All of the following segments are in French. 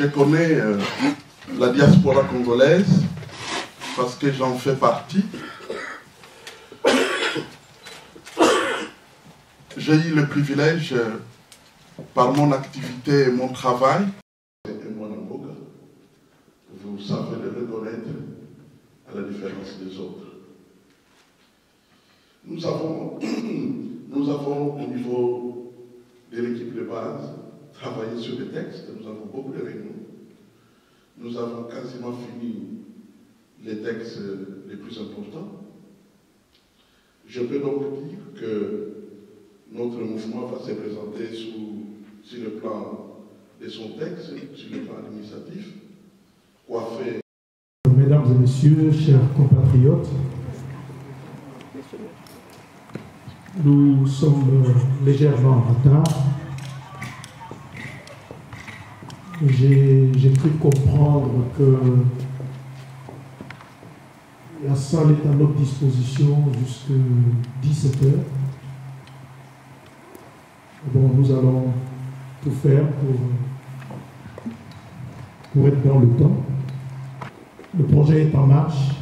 connais la diaspora congolaise parce que j'en fais partie. J'ai eu le privilège, par mon activité et mon travail, vous savez le reconnaître à la différence des autres. Nous avons au niveau de l'équipe de base travaillé sur des textes, nous avons beaucoup de réunions. Nous avons quasiment fini les textes les plus importants. Je peux donc dire que notre mouvement va se présenter sur le plan de son texte, sur le plan administratif, coiffé. Mesdames et messieurs, chers compatriotes, nous sommes légèrement en retard. J'ai cru comprendre que la salle est à notre disposition jusqu'à 17 h. Bon, nous allons tout faire pour être dans le temps. Le projet est en marche.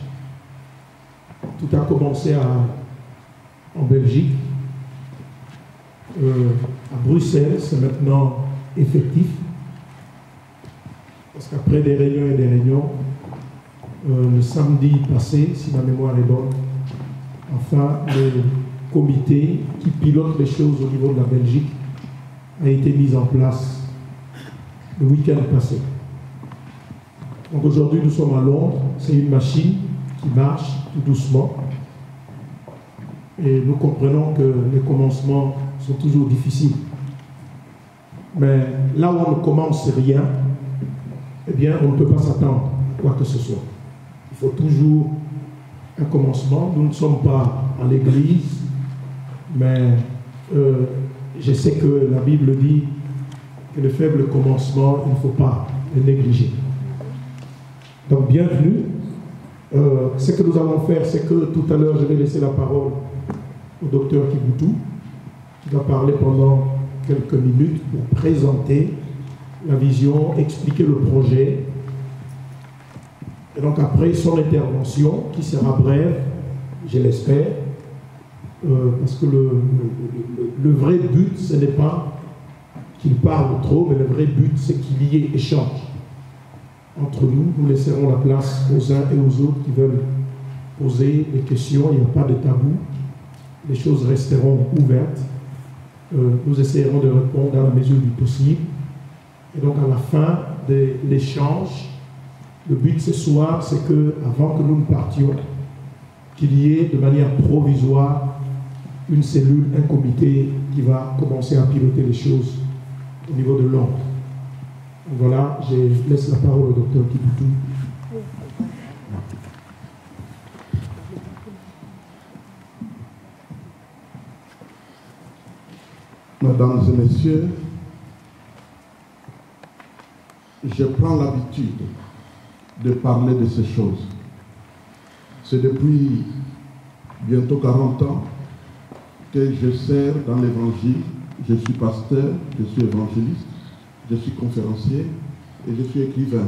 Tout a commencé en Belgique. À Bruxelles, c'est maintenant effectif. Parce qu'après des réunions et des réunions, le samedi passé, si ma mémoire est bonne, enfin, le comité qui pilote les choses au niveau de la Belgique a été mis en place le week-end passé. Donc aujourd'hui, nous sommes à Londres. C'est une machine qui marche tout doucement. Et nous comprenons que les commencements sont toujours difficiles. Mais là où on ne commence rien, eh bien, on ne peut pas s'attendre à quoi que ce soit. Il faut toujours un commencement. Nous ne sommes pas à l'église, mais je sais que la Bible dit que le faible commencement, il ne faut pas le négliger. Donc, bienvenue. Ce que nous allons faire, c'est que tout à l'heure, je vais laisser la parole au docteur Kiboutou, qui va parler pendant quelques minutes pour présenter la vision, expliquer le projet. Et donc après son intervention, qui sera brève, je l'espère, parce que le vrai but, ce n'est pas qu'il parle trop, mais le vrai but, c'est qu'il y ait échange entre nous. Nous laisserons la place aux uns et aux autres qui veulent poser des questions. Il n'y a pas de tabou. Les choses resteront ouvertes. Nous essayerons de répondre dans la mesure du possible. Et donc à la fin de l'échange, le but ce soir, c'est que, avant que nous ne partions, qu'il y ait de manière provisoire une cellule, un comité qui va commencer à piloter les choses au niveau de Londres. Voilà, je laisse la parole au docteur Kiboutou. Mesdames et messieurs, je prends l'habitude de parler de ces choses. C'est depuis bientôt 40 ans que je sers dans l'évangile. Je suis pasteur, je suis évangéliste, je suis conférencier et je suis écrivain.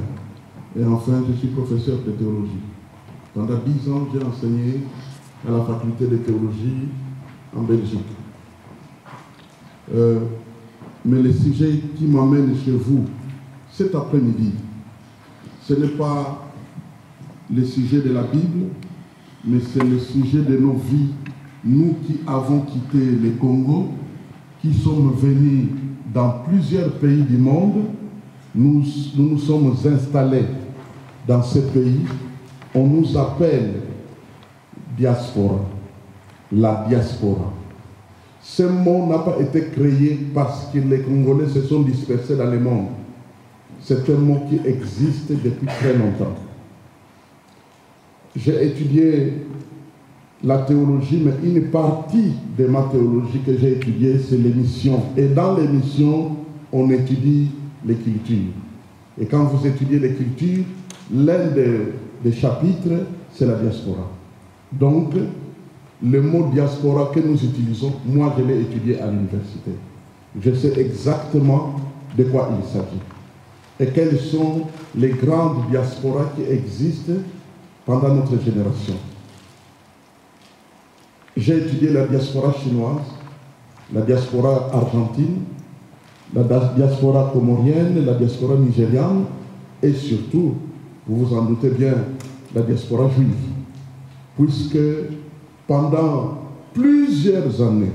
Et enfin, je suis professeur de théologie. Pendant 10 ans, j'ai enseigné à la faculté de théologie en Belgique. Mais le sujet qui m'amène chez vous cet après-midi, ce n'est pas le sujet de la Bible, mais c'est le sujet de nos vies. Nous qui avons quitté le Congo, qui sommes venus dans plusieurs pays du monde, nous nous sommes installés dans ces pays. On nous appelle diaspora, la diaspora. Ce mot n'a pas été créé parce que les Congolais se sont dispersés dans le monde. C'est un mot qui existe depuis très longtemps. J'ai étudié la théologie, mais une partie de ma théologie que j'ai étudiée, c'est les missions. Et dans les missions, on étudie les cultures. Et quand vous étudiez les cultures, l'un des chapitres, c'est la diaspora. Donc, le mot diaspora que nous utilisons, moi je l'ai étudié à l'université. Je sais exactement de quoi il s'agit. et quelles sont les grandes diasporas qui existent pendant notre génération. J'ai étudié la diaspora chinoise, la diaspora argentine, la diaspora comorienne, la diaspora nigériane et surtout, vous vous en doutez bien, la diaspora juive. Puisque pendant plusieurs années,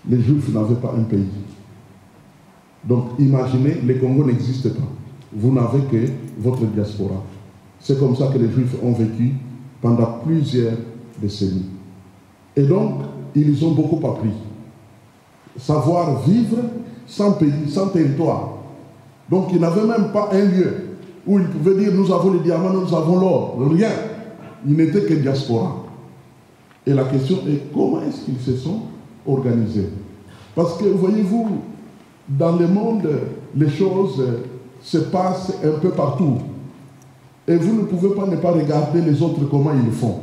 les Juifs n'avaient pas un pays. Donc imaginez, les Congos n'existent pas. Vous n'avez que votre diaspora. C'est comme ça que les Juifs ont vécu pendant plusieurs décennies. Et donc, ils ont beaucoup appris. Savoir vivre sans pays, sans territoire. Donc, ils n'avaient même pas un lieu où ils pouvaient dire, nous avons les diamants, nous avons l'or. Rien. Ils n'étaient que diaspora. Et la question est, comment est-ce qu'ils se sont organisés? Parce que, voyez-vous, dans le monde, les choses se passent un peu partout. Et vous ne pouvez pas ne pas regarder les autres comment ils le font.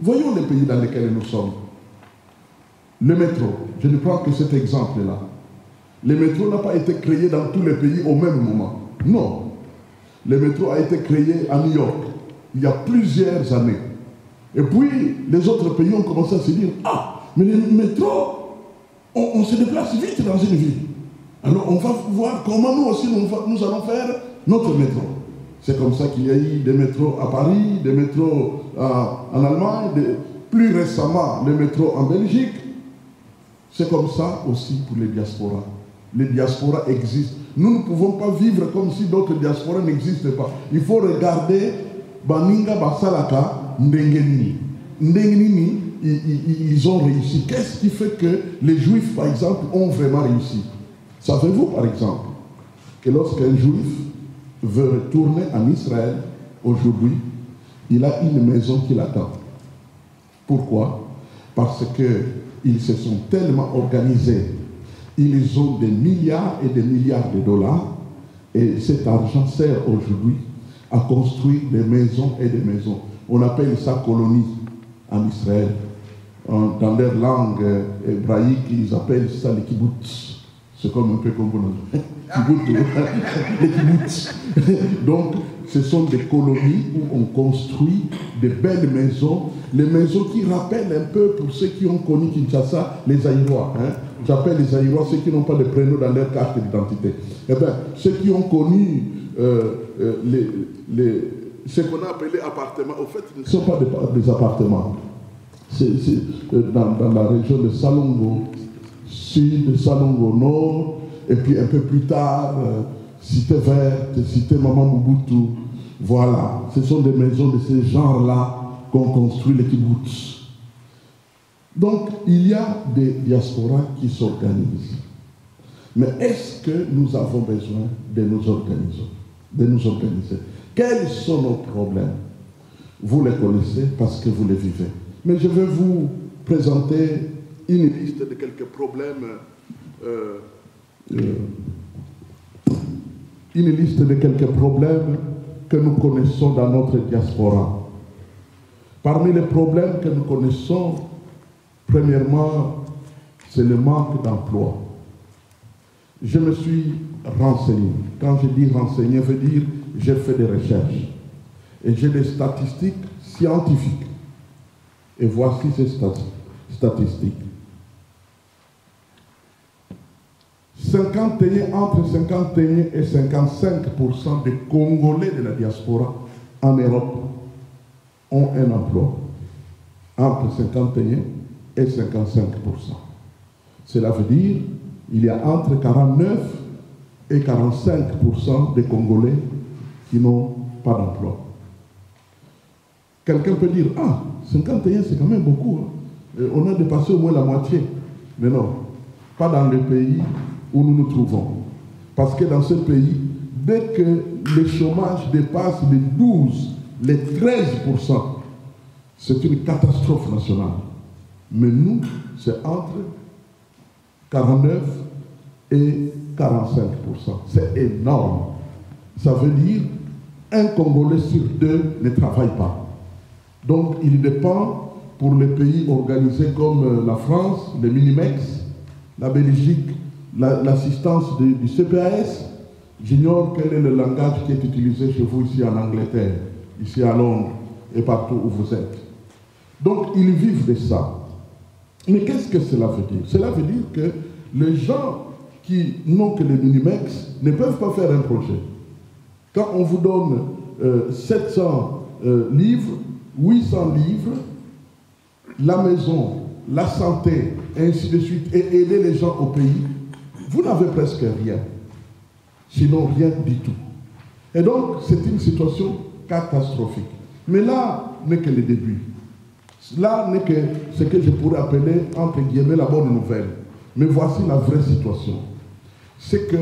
Voyons les pays dans lesquels nous sommes. Le métro, je ne prends que cet exemple-là. Le métro n'a pas été créé dans tous les pays au même moment. Non. Le métro a été créé à New York il y a plusieurs années. Et puis, les autres pays ont commencé à se dire, ah, mais le métro, on se déplace vite dans une ville. Alors, on va voir comment nous aussi, nous allons faire notre métro. C'est comme ça qu'il y a eu des métros à Paris, des métros en Allemagne, plus récemment, les métros en Belgique. C'est comme ça aussi pour les diasporas. Les diasporas existent. Nous ne pouvons pas vivre comme si d'autres diasporas n'existent pas. Il faut regarder Baninga, Basalaka, Ndengenini. Ndengenini, ils ont réussi. Qu'est-ce qui fait que les Juifs, par exemple, ont vraiment réussi? Savez-vous, par exemple, que lorsqu'un Juif veut retourner en Israël, aujourd'hui, il a une maison qui l'attend. Pourquoi? Parce qu'ils se sont tellement organisés. Ils ont des milliards et des milliards de dollars. Et cet argent sert aujourd'hui à construire des maisons et des maisons. On appelle ça colonie en Israël. Dans leur langue hébraïque, ils appellent ça les kibbutz. C'est comme un peu comme vous les kibbutz. Donc, ce sont des colonies où on construit de belles maisons. Les maisons qui rappellent un peu, pour ceux qui ont connu Kinshasa, les Aïrois. Hein? J'appelle les Aïrois ceux qui n'ont pas de prénom dans leur carte d'identité. Eh bien, ceux qui ont connu ce qu'on a appelé appartements, au fait, ce ne sont pas des appartements. C'est dans la région de Salongo Sud, Salongo Nord, et puis un peu plus tard, Cité Verte, Cité Maman Mobutu. Voilà, ce sont des maisons de ce genre-là qu'ont construit les kibbutz. Donc, il y a des diasporas qui s'organisent. Mais est-ce que nous avons besoin de nous organiser? Quels sont nos problèmes? Vous les connaissez parce que vous les vivez. Mais je vais vous présenter une liste de quelques problèmes, que nous connaissons dans notre diaspora. Parmi les problèmes que nous connaissons, premièrement, c'est le manque d'emploi. Je me suis renseigné. Quand je dis renseigné, je veux dire j'ai fait des recherches. Et j'ai des statistiques scientifiques. Et voici ces statistiques. Entre 51 et 55% des Congolais de la diaspora en Europe ont un emploi. Entre 51 et 55%. Cela veut dire qu'il y a entre 49 et 45% des Congolais qui n'ont pas d'emploi. Quelqu'un peut dire, ah, 51 c'est quand même beaucoup. Hein. On a dépassé au moins la moitié. Mais non, pas dans le pays où nous nous trouvons. Parce que dans ce pays, dès que le chômage dépasse les 12, les 13%, c'est une catastrophe nationale. Mais nous, c'est entre 49 et 45%. C'est énorme. Ça veut dire un Congolais sur deux ne travaille pas. Donc il dépend pour les pays organisés comme la France, le Minimex, la Belgique, l'assistance du CPAS, J'ignore quel est le langage qui est utilisé chez vous ici en Angleterre, ici à Londres et partout où vous êtes. Donc, ils vivent de ça. Mais qu'est-ce que cela veut dire? Cela veut dire que les gens qui n'ont que les Minimex ne peuvent pas faire un projet. Quand on vous donne 700 livres, 800 livres, la maison, la santé, et ainsi de suite, et aider les gens au pays, vous n'avez presque rien. Sinon rien du tout. Et donc, c'est une situation catastrophique. Mais là n'est que le début. Là n'est que ce que je pourrais appeler, entre guillemets, la bonne nouvelle. Mais voici la vraie situation. C'est que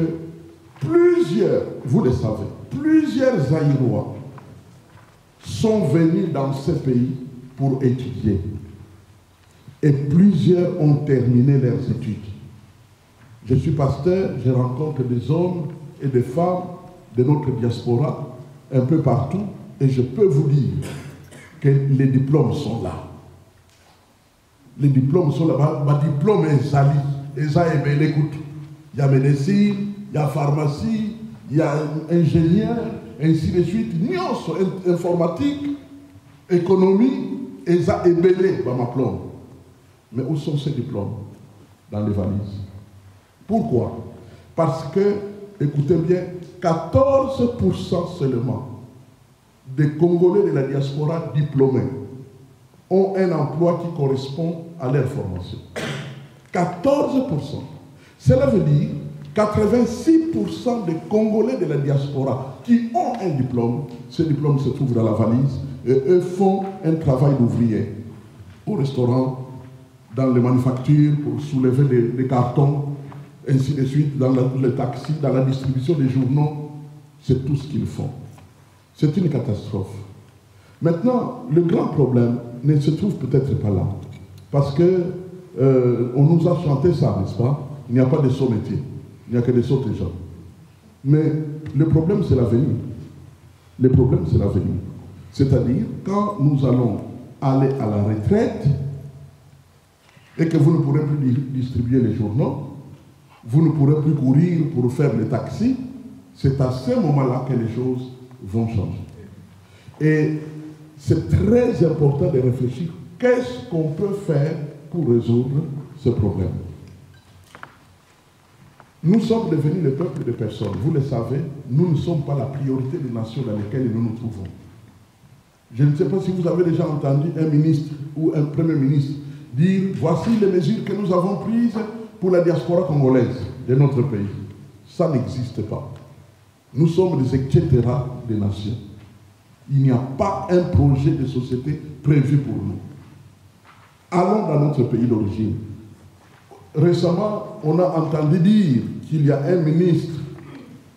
plusieurs, vous le savez, plusieurs Zaïrois sont venus dans ce pays pour étudier. Et plusieurs ont terminé leurs études. Je suis pasteur, je rencontre des hommes et des femmes de notre diaspora un peu partout, et je peux vous dire que les diplômes sont là. Les diplômes sont là. Ma diplôme est Zali. Et ça, écoute, il y a médecine, il y a pharmacie, il y a ingénieur, ainsi de suite. Nios, informatique, économie, et ça est belé par ma diplôme. Mais où sont ces diplômes? Dans les valises. Pourquoi? Parce que, écoutez bien, 14% seulement des Congolais de la diaspora diplômés ont un emploi qui correspond à leur formation. 14%. Cela veut dire 86% des Congolais de la diaspora qui ont un diplôme, ce diplôme se trouve dans la valise, et eux font un travail d'ouvrier au restaurant, dans les manufactures, pour soulever des cartons, ainsi de suite, dans les taxis, dans la distribution des journaux. C'est tout ce qu'ils font. C'est une catastrophe. Maintenant, le grand problème ne se trouve peut-être pas là. Parce que on nous a chanté ça, n'est-ce pas? Il n'y a pas de sot métier. Il n'y a que des sots gens. Mais le problème, c'est l'avenir. Le problème, c'est l'avenir. C'est-à-dire, quand nous allons aller à la retraite et que vous ne pourrez plus distribuer les journaux, vous ne pourrez plus courir pour faire les taxis, c'est à ce moment-là que les choses vont changer. Et c'est très important de réfléchir qu'est-ce qu'on peut faire pour résoudre ce problème. Nous sommes devenus le peuple de personnes. Vous le savez, nous ne sommes pas la priorité des nations dans lesquelles nous nous trouvons. Je ne sais pas si vous avez déjà entendu un ministre ou un premier ministre dire « Voici les mesures que nous avons prises pour la diaspora congolaise de notre pays. » Ça n'existe pas. Nous sommes des etc. des nations. Il n'y a pas un projet de société prévu pour nous. Allons dans notre pays d'origine. Récemment, on a entendu dire qu'il y a un ministre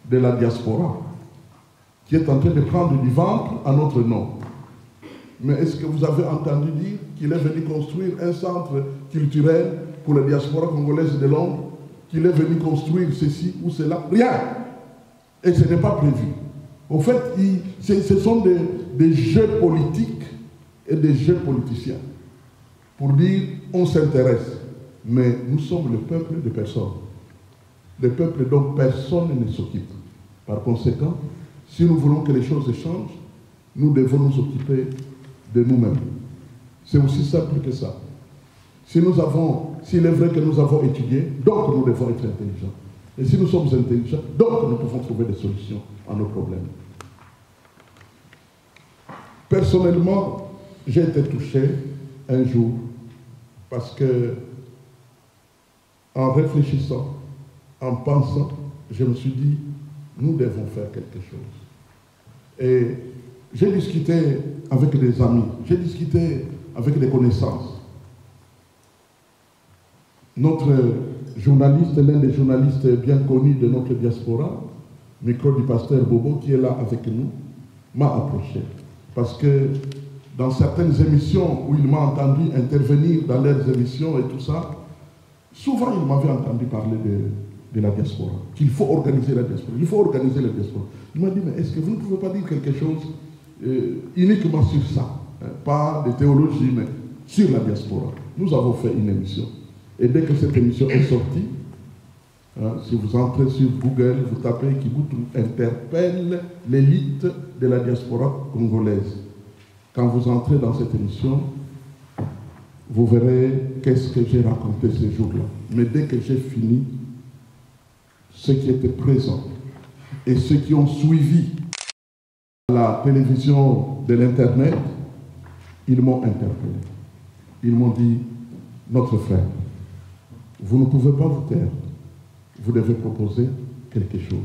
de la diaspora qui est en train de prendre du ventre à notre nom. Mais est-ce que vous avez entendu dire qu'il est venu construire un centre culturel pour la diaspora congolaise de Londres, qu'il est venu construire ceci ou cela? Rien. Et ce n'est pas prévu. Au fait, ce sont des jeux politiques et des jeux politiciens. Pour dire, on s'intéresse. Mais nous sommes le peuple de personnes. Le peuple dont personne ne s'occupe. Par conséquent, si nous voulons que les choses changent, nous devons nous occuper de nous-mêmes. C'est aussi simple que ça. S'il est vrai que nous avons étudié, donc nous devons être intelligents. Et si nous sommes intelligents, donc nous pouvons trouver des solutions à nos problèmes. Personnellement, j'ai été touché un jour parce que, en réfléchissant, en pensant, je me suis dit, nous devons faire quelque chose. Et j'ai discuté avec des amis, j'ai discuté avec des connaissances. Notre journaliste, l'un des journalistes bien connus de notre diaspora, micro du pasteur Bobo, qui est là avec nous, m'a approché. Parce que dans certaines émissions où il m'a entendu intervenir dans leurs émissions et tout ça, souvent il m'avait entendu parler de la diaspora, qu'il faut organiser la diaspora. Il faut organiser la diaspora. Il m'a dit, mais est-ce que vous ne pouvez pas dire quelque chose uniquement sur ça, hein, pas de théologie, mais sur la diaspora? Nous avons fait une émission. Et dès que cette émission est sortie, Si vous entrez sur Google, vous tapez Kibutu interpelle l'élite de la diaspora congolaise. Quand vous entrez dans cette émission, vous verrez qu'est-ce que j'ai raconté ces jours-là. Mais dès que j'ai fini, ceux qui étaient présents et ceux qui ont suivi la télévision de l'Internet, ils m'ont interpellé. Ils m'ont dit, notre frère, vous ne pouvez pas vous taire. Vous devez proposer quelque chose.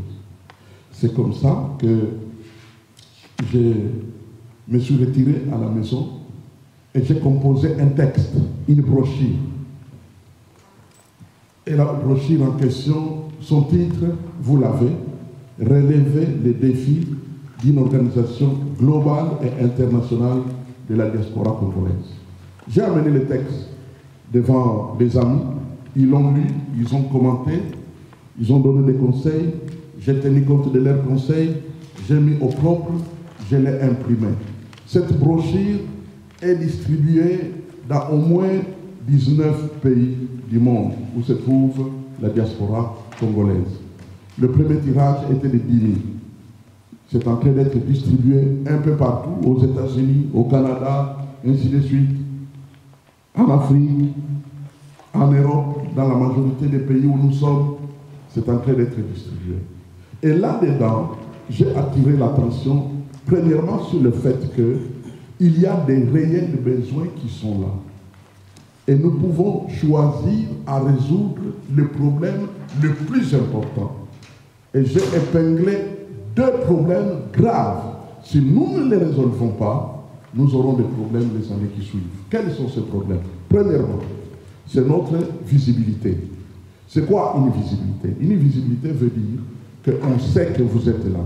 C'est comme ça que je me suis retiré à la maison et j'ai composé un texte, une brochure. Et la brochure en question, son titre, vous l'avez, relever les défis d'une organisation globale et internationale de la diaspora congolaise. J'ai amené le texte devant des amis, ils l'ont lu, ils ont commenté, ils ont donné des conseils, j'ai tenu compte de leurs conseils, j'ai mis au propre, je l'ai imprimé. Cette brochure est distribuée dans au moins 19 pays du monde où se trouve la diaspora congolaise. Le premier tirage était de 10 000. C'est en train d'être distribué un peu partout, aux États-Unis, au Canada, ainsi de suite, en Afrique, en Europe, dans la majorité des pays où nous sommes, c'est en train d'être distribué. Et là-dedans, j'ai attiré l'attention, premièrement, sur le fait qu'il y a des réels besoins qui sont là. Et nous pouvons choisir à résoudre le problème le plus important. Et j'ai épinglé 2 problèmes graves. Si nous ne les résolvons pas, nous aurons des problèmes les années qui suivent. Quels sont ces problèmes? Premièrement, c'est notre visibilité. C'est quoi une visibilité? Une visibilité veut dire qu'on sait que vous êtes là.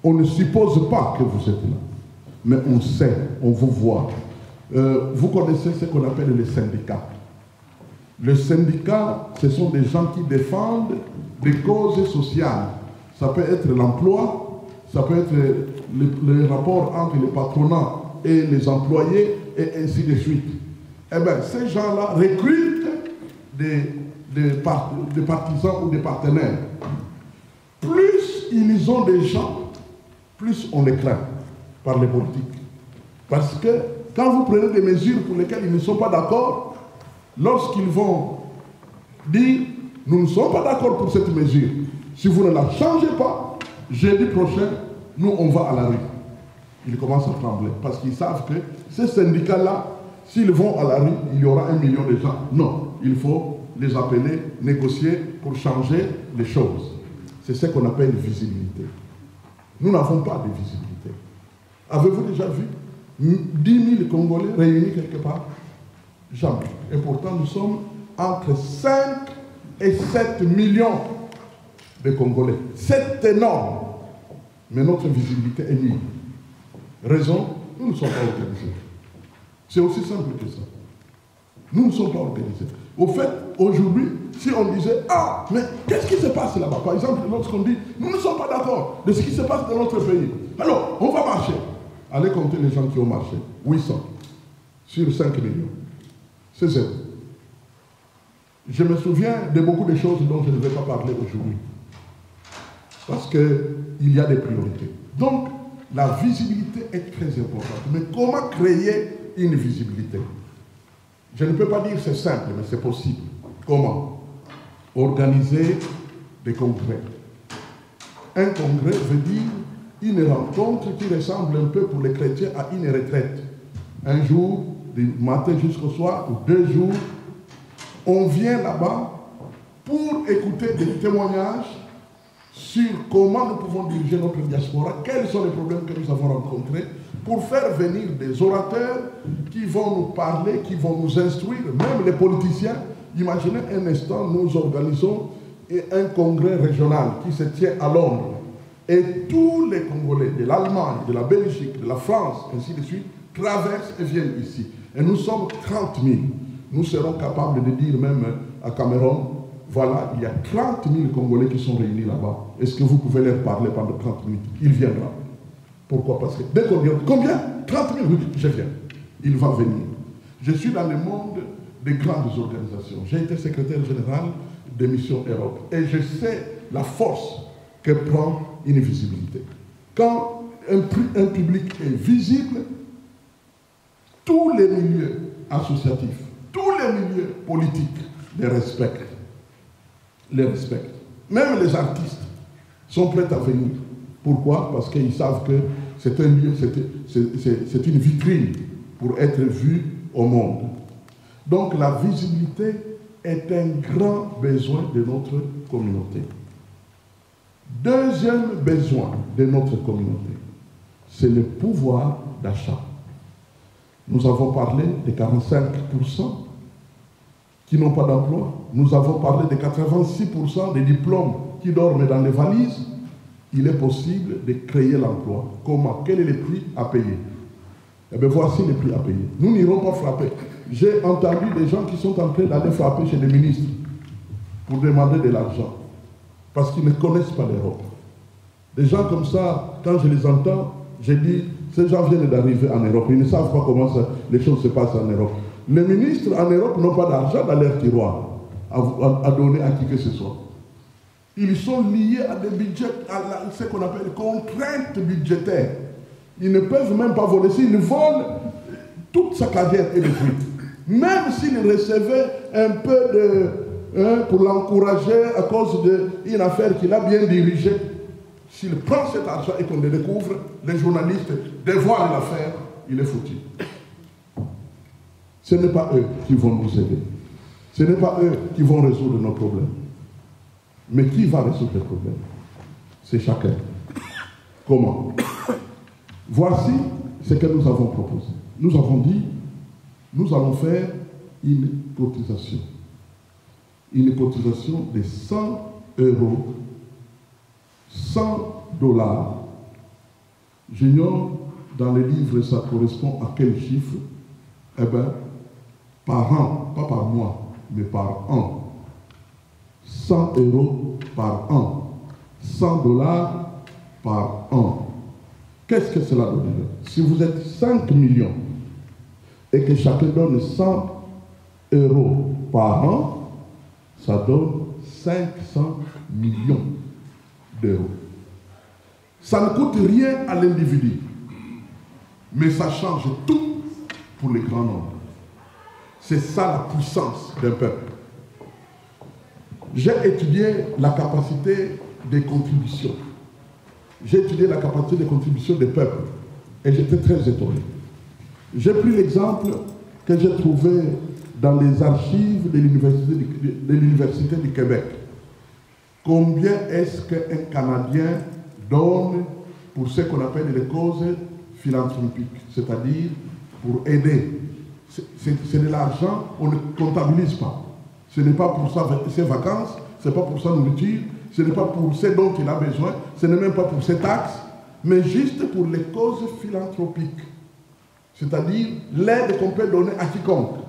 On ne suppose pas que vous êtes là. Mais on sait, on vous voit. Vous connaissez ce qu'on appelle les syndicats. Les syndicats, ce sont des gens qui défendent des causes sociales. Ça peut être l'emploi, ça peut être le rapport entre les patronats et les employés, et ainsi de suite. Eh bien, ces gens-là recrutent des partisans ou des partenaires. Plus ils ont des gens, plus on les craint par les politiques. Parce que quand vous prenez des mesures pour lesquelles ils ne sont pas d'accord, lorsqu'ils vont dire « nous ne sommes pas d'accord pour cette mesure, si vous ne la changez pas, jeudi prochain, nous on va à la rue ». Ils commencent à trembler parce qu'ils savent que ces syndicats-là, s'ils vont à la rue, il y aura 1 million de gens. Non, il faut les appeler, négocier pour changer les choses. C'est ce qu'on appelle visibilité. Nous n'avons pas de visibilité. Avez-vous déjà vu 10 000 Congolais réunis quelque part? Jamais. Et pourtant, nous sommes entre 5 et 7 millions de Congolais. C'est énorme. Mais notre visibilité est nulle. Raison, nous ne sommes pas organisés. C'est aussi simple que ça. Nous ne sommes pas organisés. Au fait, aujourd'hui, si on disait « Ah, mais qu'est-ce qui se passe là-bas ?» Par exemple, lorsqu'on dit « Nous ne sommes pas d'accord de ce qui se passe dans notre pays. Alors, on va marcher. » Allez compter les gens qui ont marché. 800 sur 5 millions. C'est zéro. Je me souviens de beaucoup de choses dont je ne vais pas parler aujourd'hui. Parce qu'il y a des priorités. Donc, la visibilité est très importante. Mais comment créer une visibilité? Je ne peux pas dire que c'est simple, mais c'est possible. Comment? Organiser des congrès. Un congrès veut dire une rencontre qui ressemble un peu pour les chrétiens à une retraite. Un jour, du matin jusqu'au soir, ou 2 jours, on vient là-bas pour écouter des témoignages sur comment nous pouvons diriger notre diaspora, quels sont les problèmes que nous avons rencontrés, pour faire venir des orateurs qui vont nous parler, qui vont nous instruire, même les politiciens. Imaginez un instant, nous organisons un congrès régional qui se tient à Londres. Et tous les Congolais de l'Allemagne, de la Belgique, de la France, ainsi de suite, traversent et viennent ici. Et nous sommes 30 000. Nous serons capables de dire même à Cameroun, voilà, il y a 30 000 Congolais qui sont réunis là-bas. Est-ce que vous pouvez leur parler pendant 30 minutes? Il viendra. Pourquoi? Parce que dès qu'on dit combien? 30 000, oui, je viens. Il va venir. Je suis dans le monde des grandes organisations. J'ai été secrétaire général de Mission Europe. Et je sais la force que prend une visibilité. Quand un public est visible, tous les milieux associatifs, tous les milieux politiques les respectent. Même les artistes sont prêts à venir. Pourquoi? Parce qu'ils savent que c'est un lieu, c'est une vitrine pour être vu au monde. Donc la visibilité est un grand besoin de notre communauté. Deuxième besoin de notre communauté, c'est le pouvoir d'achat. Nous avons parlé des 45% qui n'ont pas d'emploi. Nous avons parlé des 86% des diplômes qui dorment dans les valises. Il est possible de créer l'emploi. Comment? Quel est le prix à payer? Eh bien, voici les prix à payer. Nous n'irons pas frapper. J'ai entendu des gens qui sont en train d'aller frapper chez les ministres pour demander de l'argent parce qu'ils ne connaissent pas l'Europe. Des gens comme ça, quand je les entends, j'ai dit, ces gens viennent d'arriver en Europe. Ils ne savent pas comment les choses se passent en Europe. Les ministres en Europe n'ont pas d'argent dans leur tiroir à donner à qui que ce soit. Ils sont liés à des budgets, à ce qu'on appelle contraintes budgétaires. Ils ne peuvent même pas voler. S'ils volent, toute sa carrière est détruite. Même s'il recevait un peu pour l'encourager à cause d'une affaire qu'il a bien dirigée, s'il prend cet argent et qu'on le découvre, les journalistes dévoilent l'affaire, il est foutu. Ce n'est pas eux qui vont nous aider. Ce n'est pas eux qui vont résoudre nos problèmes. Mais qui va résoudre les problèmes? C'est chacun. Comment? Voici ce que nous avons proposé. Nous avons dit, nous allons faire une cotisation. Une cotisation de 100 €, 100 $. J'ignore dans les livres ça correspond à quel chiffre. Eh bien, par an, pas par mois, mais par an. 100 € par an. 100 $ par an. Qu'est-ce que cela donnerait? Si vous êtes 5 millions et que chacun donne 100 € par an, ça donne 500 millions d'euros. Ça ne coûte rien à l'individu, mais ça change tout pour les grands nombres. C'est ça la puissance d'un peuple. J'ai étudié la capacité des contributions. J'ai étudié la capacité de contribution des peuples et j'étais très étonné. J'ai pris l'exemple que j'ai trouvé dans les archives de l'Université du Québec. Combien est-ce qu'un Canadien donne pour ce qu'on appelle les causes philanthropiques, c'est-à-dire pour aider? C'est de l'argent, on ne comptabilise pas. Ce n'est pas pour ses vacances, ce n'est pas pour sa nourriture, ce n'est pas pour ce dont il a besoin, ce n'est même pas pour ses taxes, mais juste pour les causes philanthropiques. C'est-à-dire l'aide qu'on peut donner à quiconque.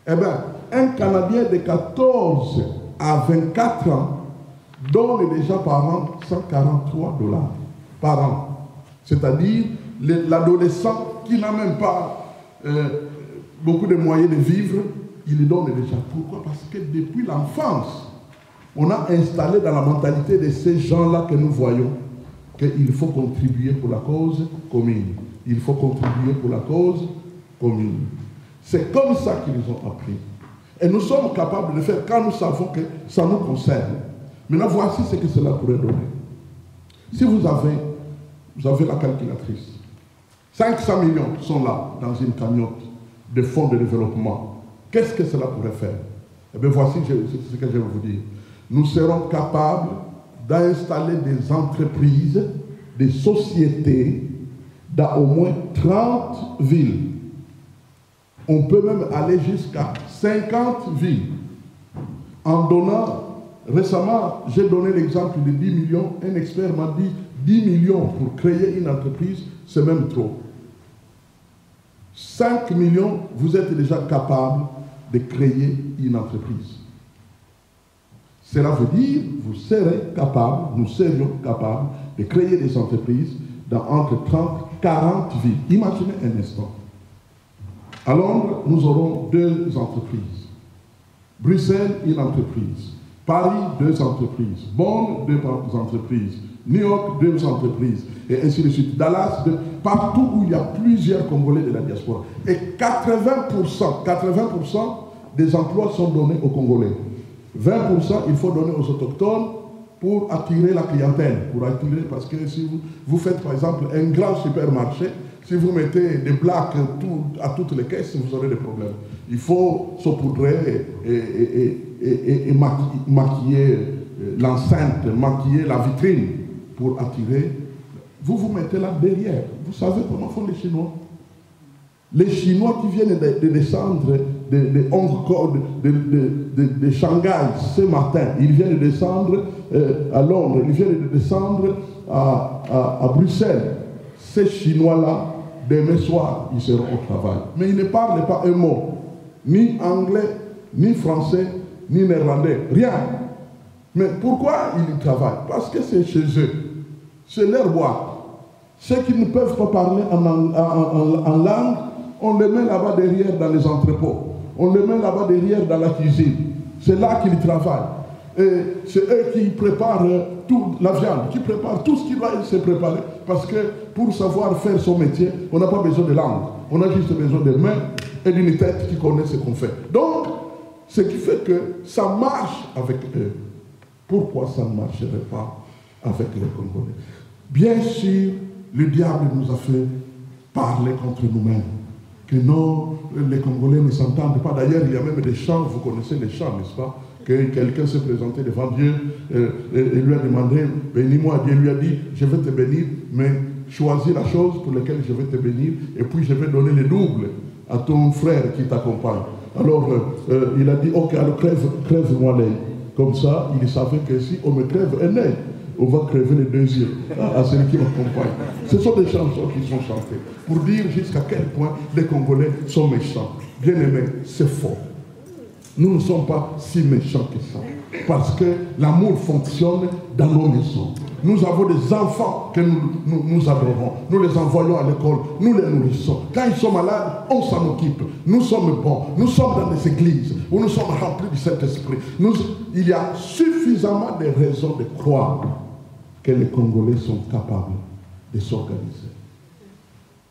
Eh bien, un Canadien de 14 à 24 ans donne déjà par an 143 $ par an. C'est-à-dire l'adolescent qui n'a même pas beaucoup de moyens de vivre, il les donne déjà. Pourquoi? Parce que depuis l'enfance, on a installé dans la mentalité de ces gens-là que nous voyons qu'il faut contribuer pour la cause commune. Il faut contribuer pour la cause commune. C'est comme ça qu'ils nous ont appris. Et nous sommes capables de le faire quand nous savons que ça nous concerne. Maintenant, voici ce que cela pourrait donner. Si vous avez la calculatrice, 500 millions sont là dans une cagnotte de fonds de développement. Qu'est-ce que cela pourrait faire? Eh bien, voici ce que je vais vous dire. Nous serons capables d'installer des entreprises, des sociétés dans au moins 30 villes. On peut même aller jusqu'à 50 villes. En donnant, récemment, j'ai donné l'exemple de 10 millions. Un expert m'a dit 10 millions pour créer une entreprise, c'est même trop. 5 millions, vous êtes déjà capable de créer une entreprise. Cela veut dire, vous serez capable, nous serions capables de créer des entreprises dans entre 30 et 40 villes. Imaginez un instant. À Londres, nous aurons 2 entreprises. Bruxelles, une entreprise. Paris, 2 entreprises. Bonn, 2 entreprises. New York, 2 entreprises. Et ainsi de suite. Dallas, partout où il y a plusieurs Congolais de la diaspora. Et 80% des emplois sont donnés aux Congolais. 20%, il faut donner aux autochtones pour attirer la clientèle. Parce que si vous faites par exemple un grand supermarché, si vous mettez des blacks à toutes les caisses, vous aurez des problèmes. Il faut saupoudrer et maquiller l'enceinte, maquiller la vitrine pour attirer. Vous vous mettez là derrière. Vous savez comment font les Chinois? Les Chinois qui viennent de descendre de Hong Kong, de Shanghai ce matin, ils viennent de descendre à Londres, ils viennent de descendre à Bruxelles. Ces Chinois-là, demain soir, ils seront au travail. Mais ils ne parlent pas un mot, ni anglais, ni français, ni néerlandais, rien. Mais pourquoi ils travaillent? Parce que c'est chez eux, c'est leur boîte. Ceux qui ne peuvent pas parler en langue, on les met là-bas derrière dans les entrepôts. On les met là-bas derrière dans la cuisine. C'est là qu'ils travaillent. Et c'est eux qui préparent toute la viande, qui préparent tout ce qui doit se préparer. Parce que pour savoir faire son métier, on n'a pas besoin de langue. On a juste besoin de mains et d'une tête qui connaît ce qu'on fait. Donc, ce qui fait que ça marche avec eux. Pourquoi ça ne marcherait pas avec les Congolais? Bien sûr, le diable nous a fait parler contre nous-mêmes. Que non, les Congolais ne s'entendent pas. D'ailleurs, il y a même des chants, vous connaissez les chants, n'est-ce pas? Que quelqu'un s'est présenté devant Dieu et lui a demandé, bénis-moi. Dieu lui a dit, je vais te bénir, mais choisis la chose pour laquelle je vais te bénir, et puis je vais donner le double à ton frère qui t'accompagne. Alors, il a dit, ok, alors crève-moi l'œil. Comme ça, il savait que si on me crève un œil, on va crever les 2 yeux à celui qui m'accompagne. Ce sont des chansons qui sont chantées pour dire jusqu'à quel point les Congolais sont méchants. Bien aimés, c'est faux. Nous ne sommes pas si méchants que ça. Parce que l'amour fonctionne dans nos maisons. Nous avons des enfants que nous adorons. Nous les envoyons à l'école. Nous les nourrissons. Quand ils sont malades, on s'en occupe. Nous sommes bons. Nous sommes dans des églises où nous sommes remplis du Saint-Esprit. Il y a suffisamment de raisons de croire que les Congolais sont capables de s'organiser.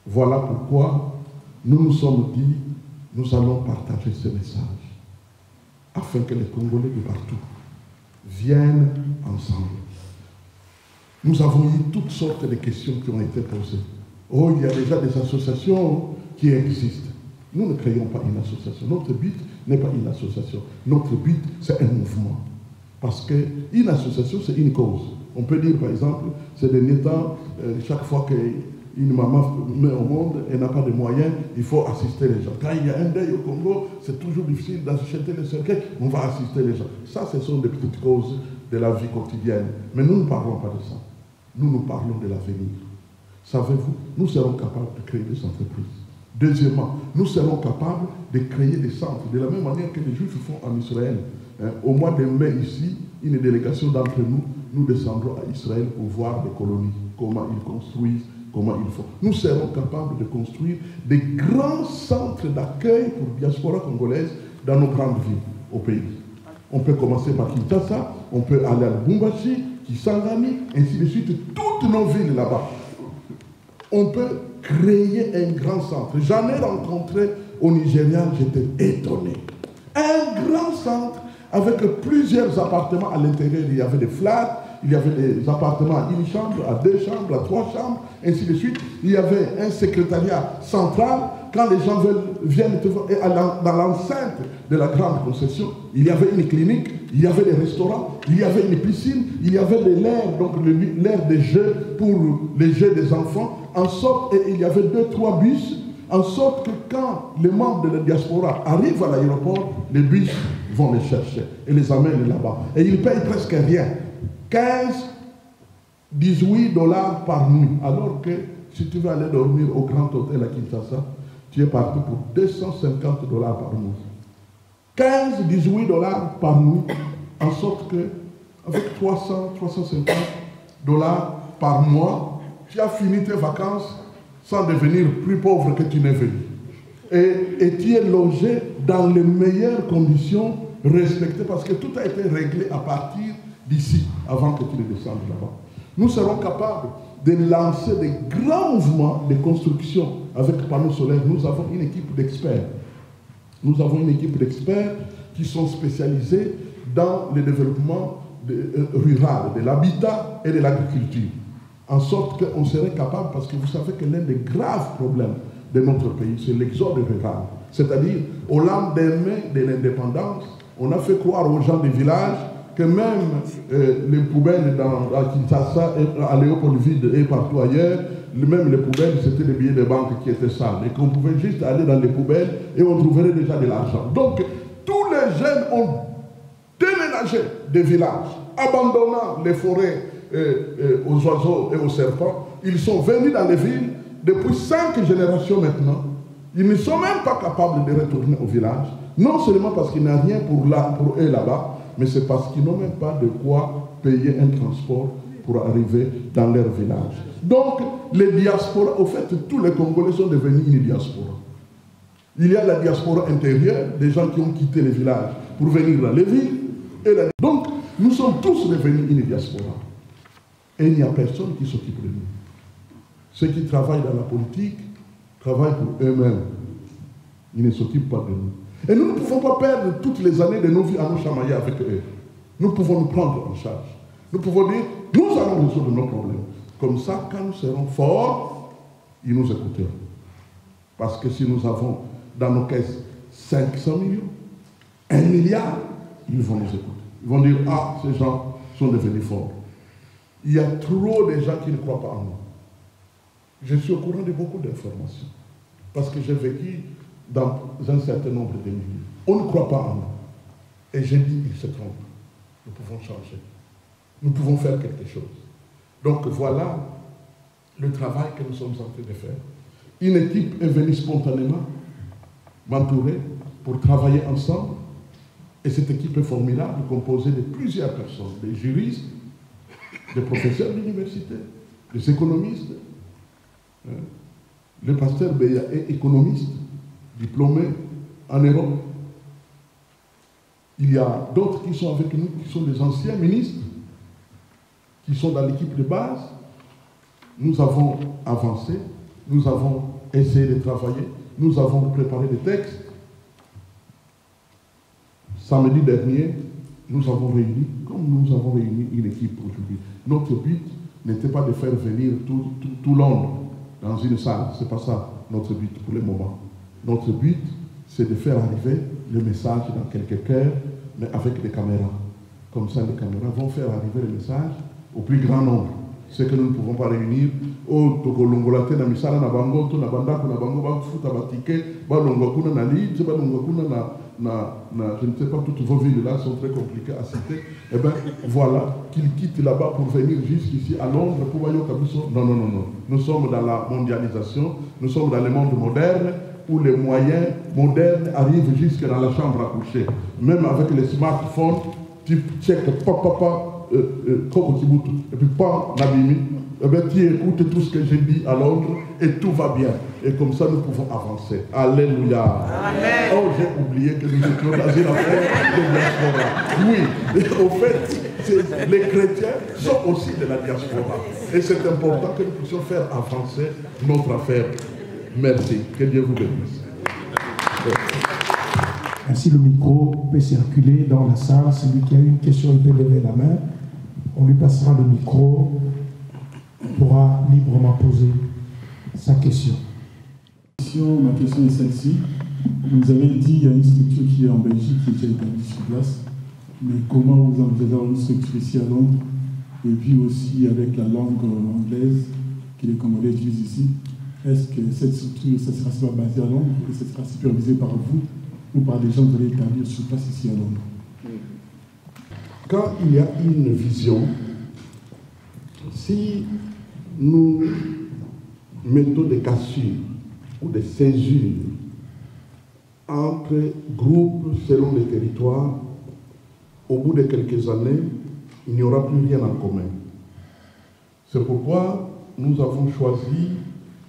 Voilà pourquoi nous nous sommes dit, nous allons partager ce message, afin que les Congolais de partout viennent ensemble. Nous avons eu toutes sortes de questions qui ont été posées. Oh, il y a déjà des associations qui existent. Nous ne créons pas une association. Notre but n'est pas une association. Notre but, c'est un mouvement. Parce qu'une association, c'est une cause. On peut dire, par exemple, ces derniers temps, chaque fois qu'une maman met au monde, elle n'a pas de moyens, il faut assister les gens. Quand il y a un deuil au Congo, c'est toujours difficile d'acheter les cercueils, on va assister les gens. Ça, ce sont des petites causes de la vie quotidienne. Mais nous ne parlons pas de ça. Nous parlons de l'avenir. Savez-vous, nous serons capables de créer des entreprises. Deuxièmement, nous serons capables de créer des centres, de la même manière que les Juifs font en Israël. Au mois de mai, ici, une délégation d'entre nous descendrons à Israël pour voir les colonies, comment ils construisent, comment ils font. Nous serons capables de construire des grands centres d'accueil pour la diaspora congolaise dans nos grandes villes au pays. On peut commencer par Kinshasa, on peut aller à Lubumbashi, Kisangani, ainsi de suite, toutes nos villes là-bas. On peut créer un grand centre. J'en ai rencontré au Nigeria, j'étais étonné. Un grand centre avec plusieurs appartements à l'intérieur. Il y avait des flats, il y avait des appartements à 1 chambre, à 2 chambres, à 3 chambres, ainsi de suite. Il y avait un secrétariat central. Quand les gens viennent te voir, et dans l'enceinte de la grande concession, il y avait une clinique, il y avait des restaurants, il y avait une piscine, il y avait de l'air, donc l'air des jeux pour les jeux des enfants, en sorte, et il y avait 2-3 bus, en sorte que quand les membres de la diaspora arrivent à l'aéroport, les bus vont les chercher et les amènent là-bas. Et ils payent presque rien. 18 $ par nuit. Alors que si tu veux aller dormir au Grand Hôtel à Kinshasa, tu es parti pour 250 $ par nuit. 18 $ par nuit, en sorte que avec 350 $ par mois, tu as fini tes vacances sans devenir plus pauvre que tu n'es venu. Et tu es logé dans les meilleures conditions respecter parce que tout a été réglé à partir d'ici, avant que tu ne descendes là-bas. Nous serons capables de lancer des grands mouvements de construction avec panneaux solaires. Nous avons une équipe d'experts. Nous avons une équipe d'experts qui sont spécialisés dans le développement rural, de l'habitat et de l'agriculture. En sorte qu'on serait capable, parce que vous savez que l'un des graves problèmes de notre pays, c'est l'exode rural. C'est-à-dire, au lendemain de l'indépendance, on a fait croire aux gens des villages que même les poubelles à Kinshasa, à Léopoldville et partout ailleurs, même les poubelles, c'était des billets de banque qui étaient sales. Et qu'on pouvait juste aller dans les poubelles et on trouverait déjà de l'argent. Donc, tous les jeunes ont déménagé des villages, abandonnant les forêts aux oiseaux et aux serpents. Ils sont venus dans les villes depuis 5 générations maintenant. Ils ne sont même pas capables de retourner au village. Non seulement parce qu'il n'y a rien pour eux là-bas, mais c'est parce qu'ils n'ont même pas de quoi payer un transport pour arriver dans leur village. Donc, les diasporas, au fait, tous les Congolais sont devenus une diaspora. Il y a la diaspora intérieure, des gens qui ont quitté les villages pour venir dans les villes. Donc, nous sommes tous devenus une diaspora. Et il n'y a personne qui s'occupe de nous. Ceux qui travaillent dans la politique travaillent pour eux-mêmes. Ils ne s'occupent pas de nous. Et nous ne pouvons pas perdre toutes les années de nos vies à nous chamailler avec eux. Nous pouvons nous prendre en charge. Nous pouvons dire, nous allons résoudre nos problèmes. Comme ça, quand nous serons forts, ils nous écouteront. Parce que si nous avons dans nos caisses 500 millions, 1 milliard, ils vont nous écouter. Ils vont dire, ah, ces gens sont devenus forts. Il y a trop de gens qui ne croient pas en nous. Je suis au courant de beaucoup d'informations. Parce que j'ai vécu dans un certain nombre de milieux. On ne croit pas en nous. Et j'ai dit, ils se trompent. Nous pouvons changer. Nous pouvons faire quelque chose. Donc voilà le travail que nous sommes en train de faire. Une équipe est venue spontanément m'entourer pour travailler ensemble. Et cette équipe est formidable, composée de plusieurs personnes, des juristes, des professeurs d'université, des économistes. Le pasteur Beya est économiste, diplômé en Europe. Il y a d'autres qui sont avec nous, qui sont des anciens ministres, qui sont dans l'équipe de base. Nous avons avancé, nous avons essayé de travailler, nous avons préparé des textes. Samedi dernier, nous avons réuni, comme nous avons réuni une équipe aujourd'hui. Notre but n'était pas de faire venir tout Londres dans une salle. Ce n'est pas ça notre but pour le moment. Notre but, c'est de faire arriver le message dans quelques cœurs, mais avec des caméras. Comme ça, les caméras vont faire arriver le message au plus grand nombre. Ce que nous ne pouvons pas réunir. Oh, Togolongolate na misala na bango, to na bandako na bango, ba futa batike, ba longokuna na Leeds, ba longokuna je ne sais pas, toutes vos villes là sont très compliquées à citer. Eh bien, voilà, qu'ils quittent là-bas pour venir jusqu'ici à Londres pour voyer au Kabuso. Non, non, non, non. Nous sommes dans la mondialisation, nous sommes dans le monde moderne où les moyens modernes arrivent jusque dans la chambre à coucher. Même avec les smartphones, tu checkes papa, Koko Kibutu, et puis pas Nabimi, eh bien, tu écoutes tout ce que j'ai dit à Londres et tout va bien. Et comme ça, nous pouvons avancer. Alléluia. Amen. Oh, j'ai oublié que nous étions dans une affaire de diaspora. Oui, au fait, les chrétiens sont aussi de la diaspora. Et c'est important que nous puissions faire avancer notre affaire. Merci. Que Dieu vous bénisse. Ainsi, le micro peut circuler dans la salle. Celui qui a une question, il peut lever la main. On lui passera le micro. Il pourra librement poser sa question. Ma question est celle-ci. Vous avez dit qu'il y a une structure qui est en Belgique qui est déjà établie sur place. Mais comment vous envisagez une structure ici à Londres? Et puis aussi avec la langue anglaise que les Congolais utilisent ici. Est-ce que cette structure, ça sera seulement basée à Londres et ça sera supervisé par vous ou par des gens que vous allez établir sur place ici à Londres? Quand il y a une vision, si nous mettons des cassures ou des césures entre groupes selon les territoires, au bout de quelques années, il n'y aura plus rien en commun. C'est pourquoi nous avons choisi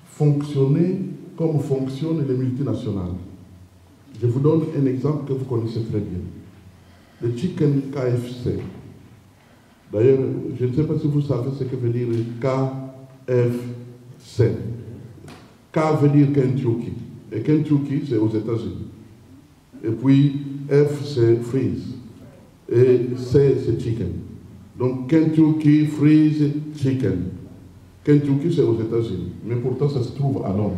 fonctionner comme fonctionnent les multinationales. Je vous donne un exemple que vous connaissez très bien. le chicken KFC. D'ailleurs, je ne sais pas si vous savez ce que veut dire KFC. K veut dire Kentucky. Et Kentucky, c'est aux États-Unis. Et puis, F, c'est freeze. Et C, c'est chicken. Donc, Kentucky Freeze Chicken. Kentucky, c'est aux États-Unis. Mais pourtant, ça se trouve à Londres.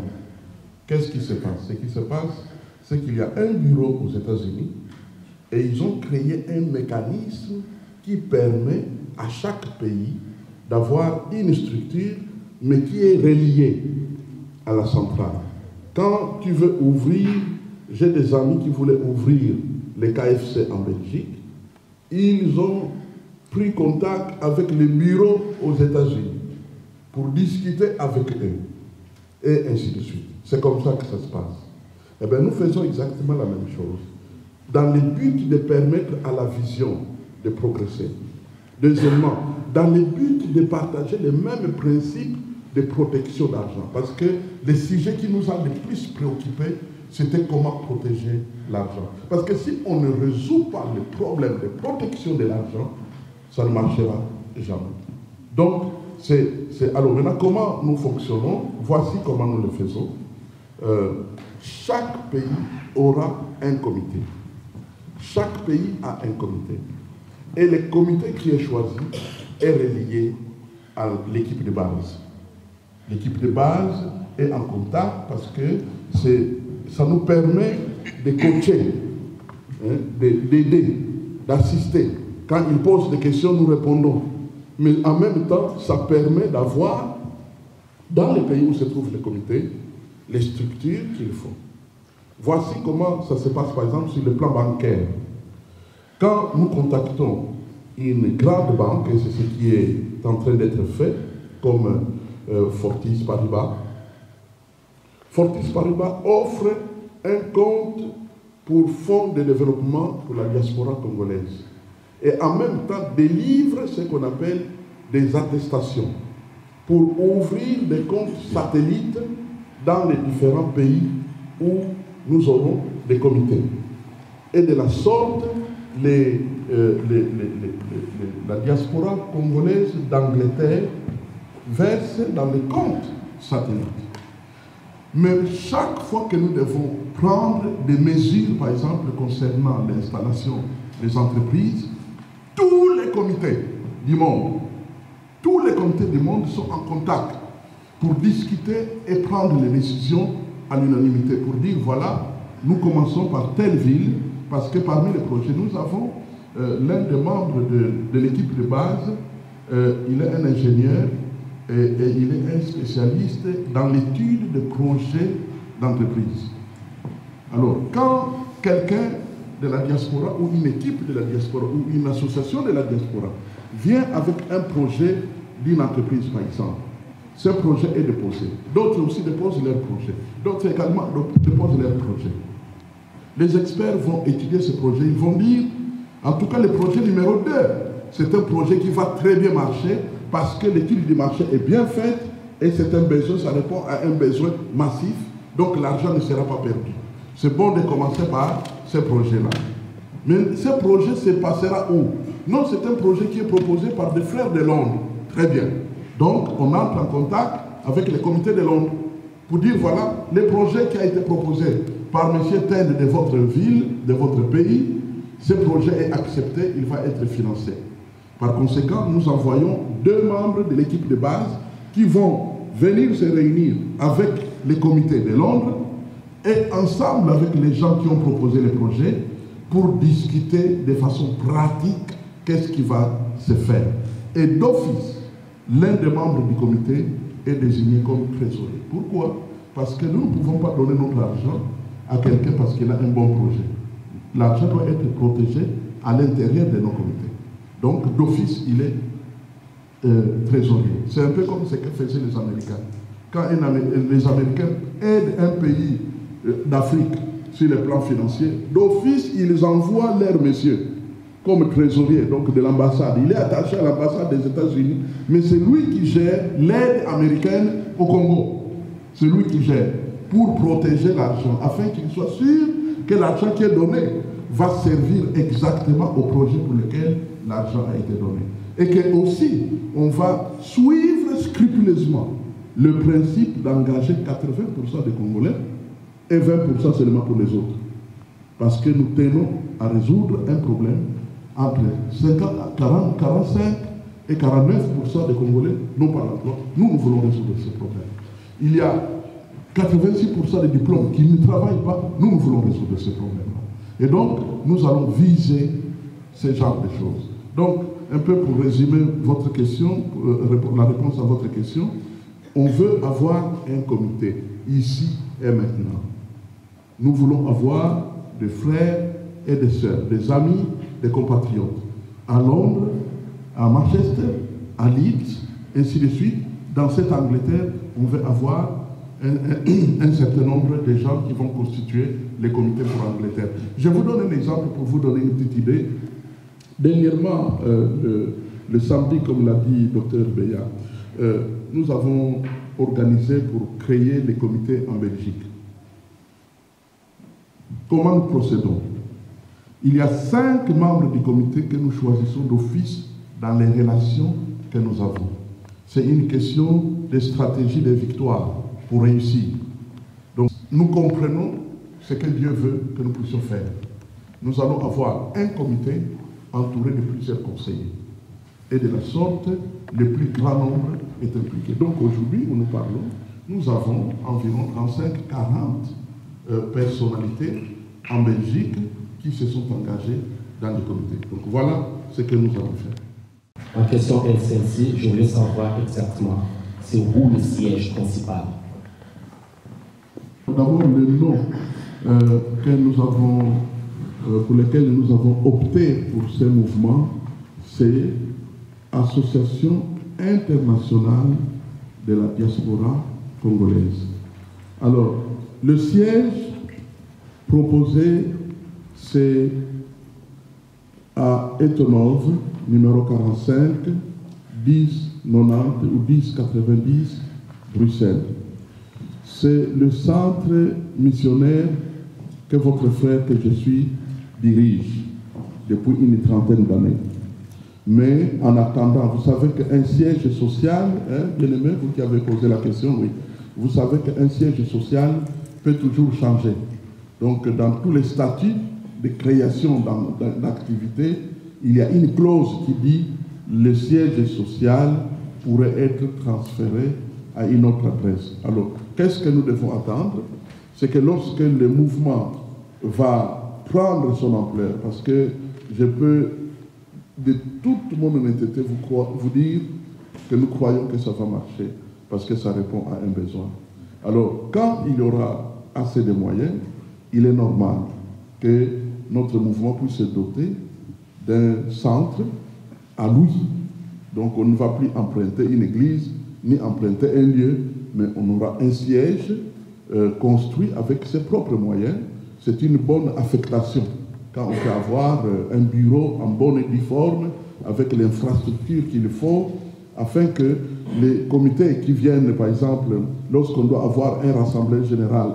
Qu'est-ce qui se passe? Ce qui se passe, c'est qu'il y a un bureau aux États-Unis et ils ont créé un mécanisme qui permet à chaque pays d'avoir une structure, mais qui est reliée à la centrale. Quand tu veux ouvrir, j'ai des amis qui voulaient ouvrir les KFC en Belgique, ils ont pris contact avec les bureaux aux États-Unis pour discuter avec eux, et ainsi de suite. C'est comme ça que ça se passe. Eh bien, nous faisons exactement la même chose, dans le but de permettre à la vision de progresser. Deuxièmement, dans le but de partager les mêmes principes de protection d'argent, parce que le sujet qui nous a le plus préoccupés, c'était comment protéger l'argent. Parce que si on ne résout pas le problème de protection de l'argent, ça ne marchera jamais. Donc, alors maintenant, comment nous fonctionnons? Voici comment nous le faisons. Chaque pays aura un comité. Chaque pays a un comité. Et le comité qui est choisi est relié à l'équipe de base. L'équipe de base est en contact parce que ça nous permet de coacher, d'aider, d'assister. Quand ils posent des questions, nous répondons. Mais en même temps, ça permet d'avoir, dans les pays où se trouve le comité, les structures qu'il faut. Voici comment ça se passe, par exemple, sur le plan bancaire. Quand nous contactons une grande banque, et c'est ce qui est en train d'être fait, comme Fortis Paribas, Fortis Paribas offre un compte pour fonds de développement pour la diaspora congolaise. Et en même temps délivre ce qu'on appelle des attestations pour ouvrir des comptes satellites dans les différents pays où nous aurons des comités. Et de la sorte, la diaspora congolaise d'Angleterre verse dans les comptes satellites. Mais chaque fois que nous devons prendre des mesures, par exemple, concernant l'installation des entreprises, tous les comités du monde sont en contact pour discuter et prendre les décisions à l'unanimité, pour dire, voilà, nous commençons par telle ville, parce que parmi les projets, nous avons l'un des membres de l'équipe de base, il est un ingénieur, et il est un spécialiste dans l'étude de projets d'entreprise. Alors, quand quelqu'un de la diaspora ou une équipe de la diaspora ou une association de la diaspora vient avec un projet d'une entreprise, par exemple, ce projet est déposé. D'autres aussi déposent leur projet. D'autres également déposent leur projet. Les experts vont étudier ce projet. Ils vont dire, en tout cas, le projet numéro 2, c'est un projet qui va très bien marcher parce que l'étude du marché est bien faite et c'est un besoin, ça répond à un besoin massif. Donc l'argent ne sera pas perdu. C'est bon de commencer par ce projet-là. Mais ce projet se passera où? Non, c'est un projet qui est proposé par des frères de Londres. Très bien. Donc, on entre en contact avec le comité de Londres pour dire, voilà, le projet qui a été proposé par M. Ted de votre ville, de votre pays, ce projet est accepté, il va être financé. Par conséquent, nous envoyons 2 membres de l'équipe de base qui vont venir se réunir avec les comités de Londres et ensemble avec les gens qui ont proposé le projet pour discuter de façon pratique qu'est-ce qui va se faire. Et d'office, l'un des membres du comité est désigné comme trésorier. Pourquoi? Parce que nous ne pouvons pas donner notre argent à quelqu'un parce qu'il a un bon projet. L'argent doit être protégé à l'intérieur de nos comités. Donc, d'office, il est trésorier. C'est un peu comme ce que faisaient les Américains. Quand les Américains aident un pays d'Afrique sur le plan financier, d'office, ils envoient leur monsieur comme trésorier donc de l'ambassade. Il est attaché à l'ambassade des États-Unis, mais c'est lui qui gère l'aide américaine au Congo. C'est lui qui gère pour protéger l'argent, afin qu'il soit sûr que l'argent qui est donné va servir exactement au projet pour lequel l'argent a été donné. Et que aussi, on va suivre scrupuleusement le principe d'engager 80% des Congolais et 20% seulement pour les autres. Parce que nous tenons à résoudre un problème entre 45 et 49% des Congolais n'ont pas l'emploi. Nous voulons résoudre ce problème. Il y a 86% des diplômes qui ne travaillent pas. Nous voulons résoudre ce problème-là. Et donc, nous allons viser ce genre de choses. Donc, un peu pour résumer votre question, la réponse à votre question, on veut avoir un comité, ici et maintenant. Nous voulons avoir des frères et des sœurs, des amis, des compatriotes, à Londres, à Manchester, à Leeds, ainsi de suite. Dans cette Angleterre, on veut avoir un certain nombre de gens qui vont constituer les comités pour l'Angleterre. Je vous donne un exemple pour vous donner une petite idée. Dernièrement, le samedi, comme l'a dit Dr Beya, nous avons organisé pour créer les comités en Belgique. Comment nous procédons? Il y a 5 membres du comité que nous choisissons d'office dans les relations que nous avons. C'est une question de stratégie de victoire pour réussir. Donc, nous comprenons ce que Dieu veut que nous puissions faire. Nous allons avoir un comité entouré de plusieurs conseillers. Et de la sorte, le plus grand nombre est impliqué. Donc aujourd'hui, où nous parlons, nous avons environ 35-40 personnalités en Belgique qui se sont engagées dans le comité. Donc voilà ce que nous allons faire. Ma question est celle-ci, je voulais savoir exactement, c'est où le siège principal? D'abord, le nom que nous avons, pour lequel nous avons opté pour ce mouvement, c'est Association internationale de la diaspora congolaise. Alors, le siège proposé, c'est à Etonov, numéro 45, 1090 ou 1090, Bruxelles. C'est le centre missionnaire que votre frère, que je suis, dirige depuis une trentaine d'années. Mais en attendant, vous savez qu'un siège social, bien aimé, vous qui avez posé la question, oui, vous savez qu'un siège social peut toujours changer. Donc, dans tous les statuts de création d'activité, il y a une clause qui dit le siège social pourrait être transféré à une autre adresse. Alors, qu'est-ce que nous devons attendre? C'est que lorsque le mouvement va prendre son ampleur, parce que je peux, de toute mon honnêteté, vous dire que nous croyons que ça va marcher, parce que ça répond à un besoin. Alors, quand il y aura assez de moyens, il est normal que notre mouvement puisse se doter d'un centre à lui. Donc, on ne va plus emprunter une église, ni emprunter un lieu, mais on aura un siège construit avec ses propres moyens. C'est une bonne affectation. Quand on peut avoir un bureau en bonne et due forme, avec l'infrastructure qu'il faut, afin que les comités qui viennent, par exemple, lorsqu'on doit avoir un rassemblement général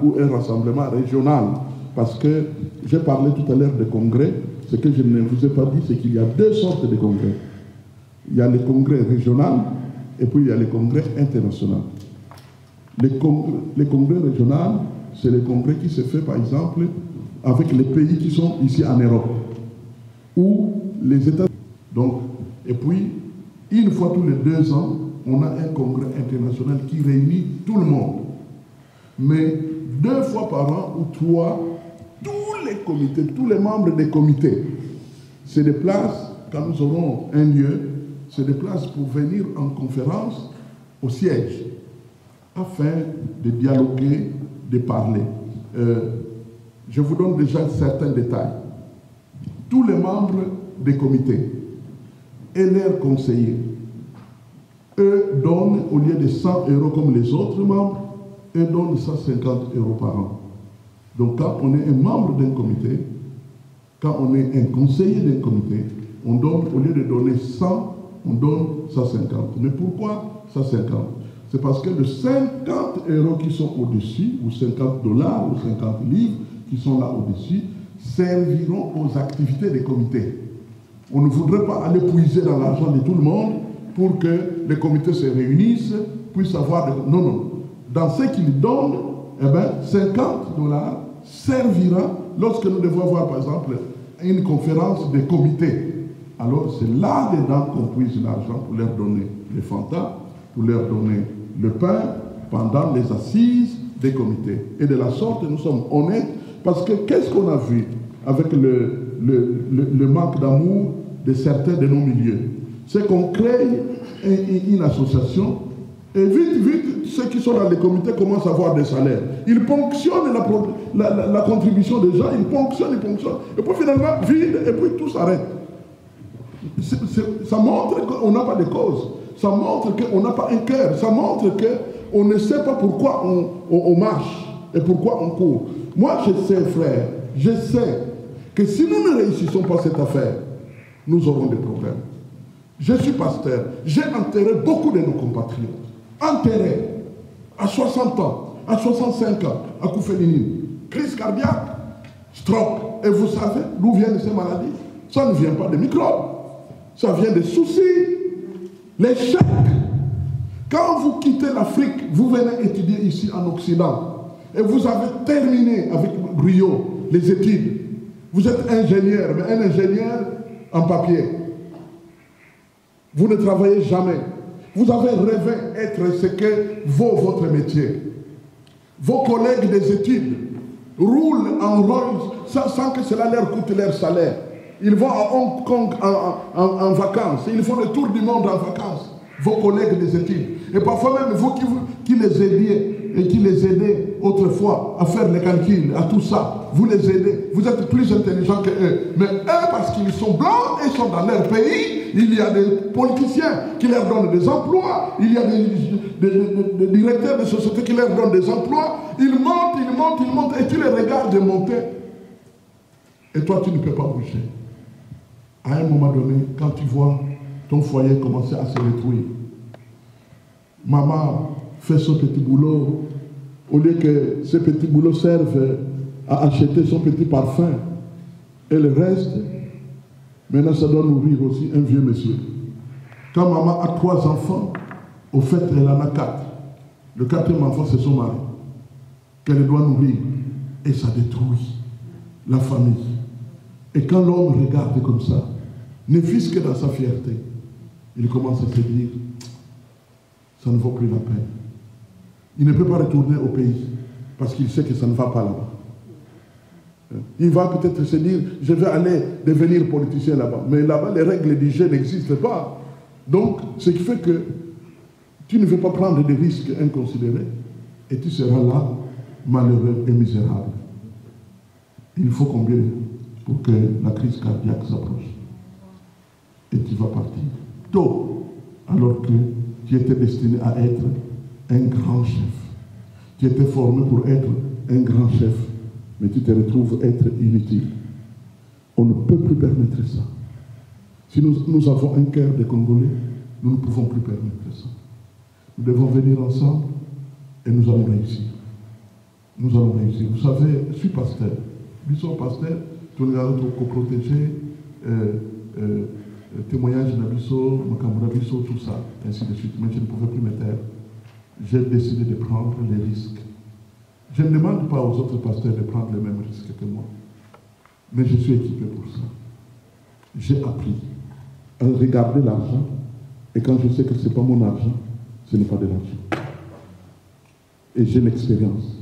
ou un rassemblement régional, parce que j'ai parlé tout à l'heure de congrès, ce que je ne vous ai pas dit, c'est qu'il y a 2 sortes de congrès. Il y a le congrès régional et puis il y a le congrès international. Le congrès régional, c'est le congrès qui se fait, par exemple, avec les pays qui sont ici en Europe, ou les États-Unis. Donc, et puis, une fois tous les 2 ans, on a un congrès international qui réunit tout le monde. Mais 2 fois par an ou 3, tous les comités, tous les membres des comités se déplacent, quand nous aurons un lieu, se déplacent pour venir en conférence au siège, afin de dialoguer, de parler. Je vous donne déjà certains détails. Tous les membres des comités et leurs conseillers, eux donnent, au lieu de 100 € comme les autres membres, eux donnent 150 € par an. Donc quand on est un membre d'un comité, quand on est un conseiller d'un comité, on donne, au lieu de donner 100, on donne 150. Mais pourquoi 150? C'est parce que les 50 € qui sont au-dessus, ou 50 $ ou 50 livres, qui sont là au-dessus serviront aux activités des comités. On ne voudrait pas aller puiser dans l'argent de tout le monde pour que les comités se réunissent, puissent avoir... Non, non. Dans ce qu'ils donnent, eh bien, $50 servira lorsque nous devons avoir, par exemple, une conférence des comités. Alors, c'est là-dedans qu'on puise l'argent pour leur donner les fantas, pour leur donner le pain pendant les assises des comités. Et de la sorte, nous sommes honnêtes, parce que qu'est-ce qu'on a vu avec le manque d'amour de certains de nos milieux? C'est qu'on crée une association, et vite, ceux qui sont dans les comités commencent à avoir des salaires. Ils ponctionnent la contribution des gens, ils ponctionnent. Et puis finalement, vide, et puis tout s'arrête. Ça montre qu'on n'a pas de cause. Ça montre qu'on n'a pas un cœur. Ça montre qu'on ne sait pas pourquoi on marche et pourquoi on court. Moi, je sais, frère, je sais que si nous ne réussissons pas cette affaire, nous aurons des problèmes. Je suis pasteur. J'ai enterré beaucoup de nos compatriotes. Enterrés à 60 ans, à 65 ans, à Koufélinine. Crise cardiaque, stroke. Et vous savez d'où viennent ces maladies? Ça ne vient pas des microbes. Ça vient des soucis, l'échec. Quand vous quittez l'Afrique, vous venez étudier ici en Occident, et vous avez terminé avec brio les études. Vous êtes ingénieur, mais un ingénieur en papier. Vous ne travaillez jamais. Vous avez rêvé être ce que vaut votre métier. Vos collègues des études roulent en Rolls sans que cela leur coûte leur salaire. Ils vont à Hong Kong en vacances. Ils font le tour du monde en vacances. Vos collègues des études. Et parfois même vous qui les aidiez et qui les aidez autrefois à faire les calculs, à tout ça, vous les aidez. Vous êtes plus intelligents qu'eux. Mais eux, parce qu'ils sont blancs et sont dans leur pays, il y a des politiciens qui leur donnent des emplois, il y a des directeurs de sociétés qui leur donnent des emplois. Ils montent, et tu les regardes monter. Et toi, tu ne peux pas bouger. À un moment donné, quand tu vois ton foyer commencer à se détruire, maman fait son petit boulot, au lieu que ce petit boulot serve à acheter son petit parfum, et le reste, maintenant ça doit nourrir aussi un vieux monsieur. Quand maman a 3 enfants, au fait elle en a 4. Le 4e enfant c'est son mari, qu'elle doit nourrir, et ça détruit la famille. Et quand l'homme regarde comme ça, ne fût-ce que dans sa fierté, il commence à se dire, ça ne vaut plus la peine. Il ne peut pas retourner au pays, parce qu'il sait que ça ne va pas là-bas. Il va peut-être se dire, je vais aller devenir politicien là-bas. Mais là-bas, les règles du jeu n'existent pas. Donc, ce qui fait que tu ne veux pas prendre des risques inconsidérés, et tu seras là, malheureux et misérable. Il faut combien pour que la crise cardiaque s'approche? Et tu vas partir tôt, alors que tu étais destiné à être un grand chef. Tu étais formé pour être un grand chef, mais tu te retrouves être inutile. On ne peut plus permettre ça. Si nous avons un cœur de Congolais, nous ne pouvons plus permettre ça. Nous devons venir ensemble et nous allons réussir. Nous allons réussir. Vous savez, je suis pasteur. Nous sommes pasteurs, tous les autres co-protégés, témoignage d'Abisso, Makamou d'Abisso, tout ça, ainsi de suite. Mais je ne pouvais plus me taire. J'ai décidé de prendre les risques. Je ne demande pas aux autres pasteurs de prendre les mêmes risques que moi. Mais je suis équipé pour ça. J'ai appris à regarder l'argent, et quand je sais que ce n'est pas mon argent, ce n'est pas de l'argent. Et j'ai l'expérience.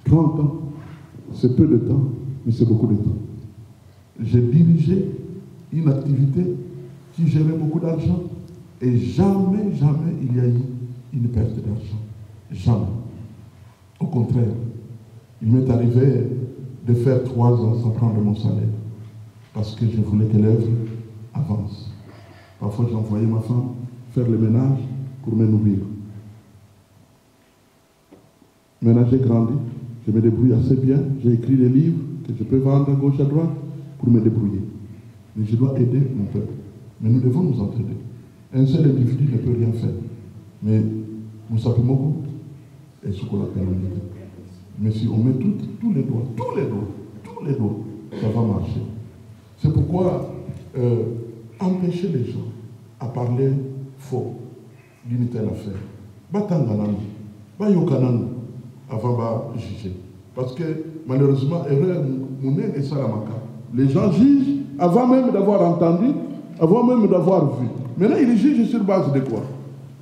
30 ans, c'est peu de temps, mais c'est beaucoup de temps. J'ai dirigé une activité qui gérait beaucoup d'argent, et jamais il y a eu une perte d'argent. Jamais. Au contraire, il m'est arrivé de faire 3 ans sans prendre mon salaire, parce que je voulais que l'œuvre avance. Parfois, j'envoyais ma femme faire le ménage pour me nourrir. Maintenant, j'ai grandi, je me débrouille assez bien, j'ai écrit des livres que je peux vendre à gauche, à droite, pour me débrouiller. Mais je dois aider mon peuple. Mais nous devons nous entraider. Un seul individu ne peut rien faire. Mais Moussa Pimoko est ce qu'on appelle l'unité. Mais si on met tous les doigts tous les autres, ça va marcher. C'est pourquoi empêcher les gens à parler faux d'une telle affaire. Batanganan, bayokanan, avant de juger. Parce que malheureusement, erreur mounen et salamaka. Les gens jugent avant même d'avoir entendu, avant même d'avoir vu. Maintenant, ils jugent sur base de quoi?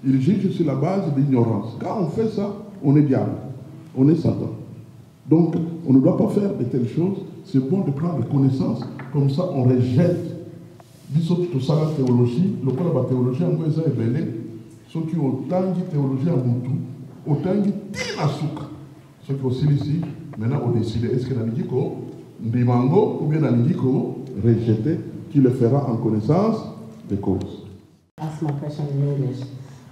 Ils jugent sur la base d'ignorance. Quand on fait ça, on est diable, on est Satan. Donc, on ne doit pas faire de telles choses. C'est bon de prendre connaissance. Comme ça, on rejette. Tout ça, la théologie, le cas de la théologie, en moins, ça est belé. Ceux qui ont tant de théologie en Moutou, autant de Tinasuka. Ceux qui ont aussi ici, maintenant, on décide est-ce que Naligiko, Ndimango, ou bien Naligiko, rejeter, qui le fera en connaissance des causes. Ask my question in English.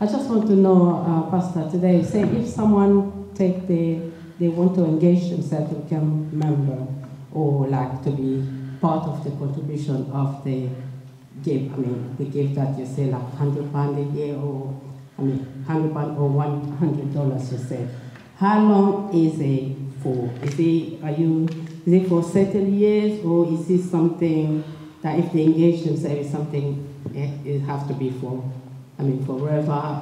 I just want to know, Pastor, today, say if someone they want to engage themselves to become member or like to be part of the contribution of the gift, the gift that you say like £100 a year or, £100 or $100 you say. How long is it for? Is it for certain years or is it something that if they engage themselves in something, it has to be for, forever,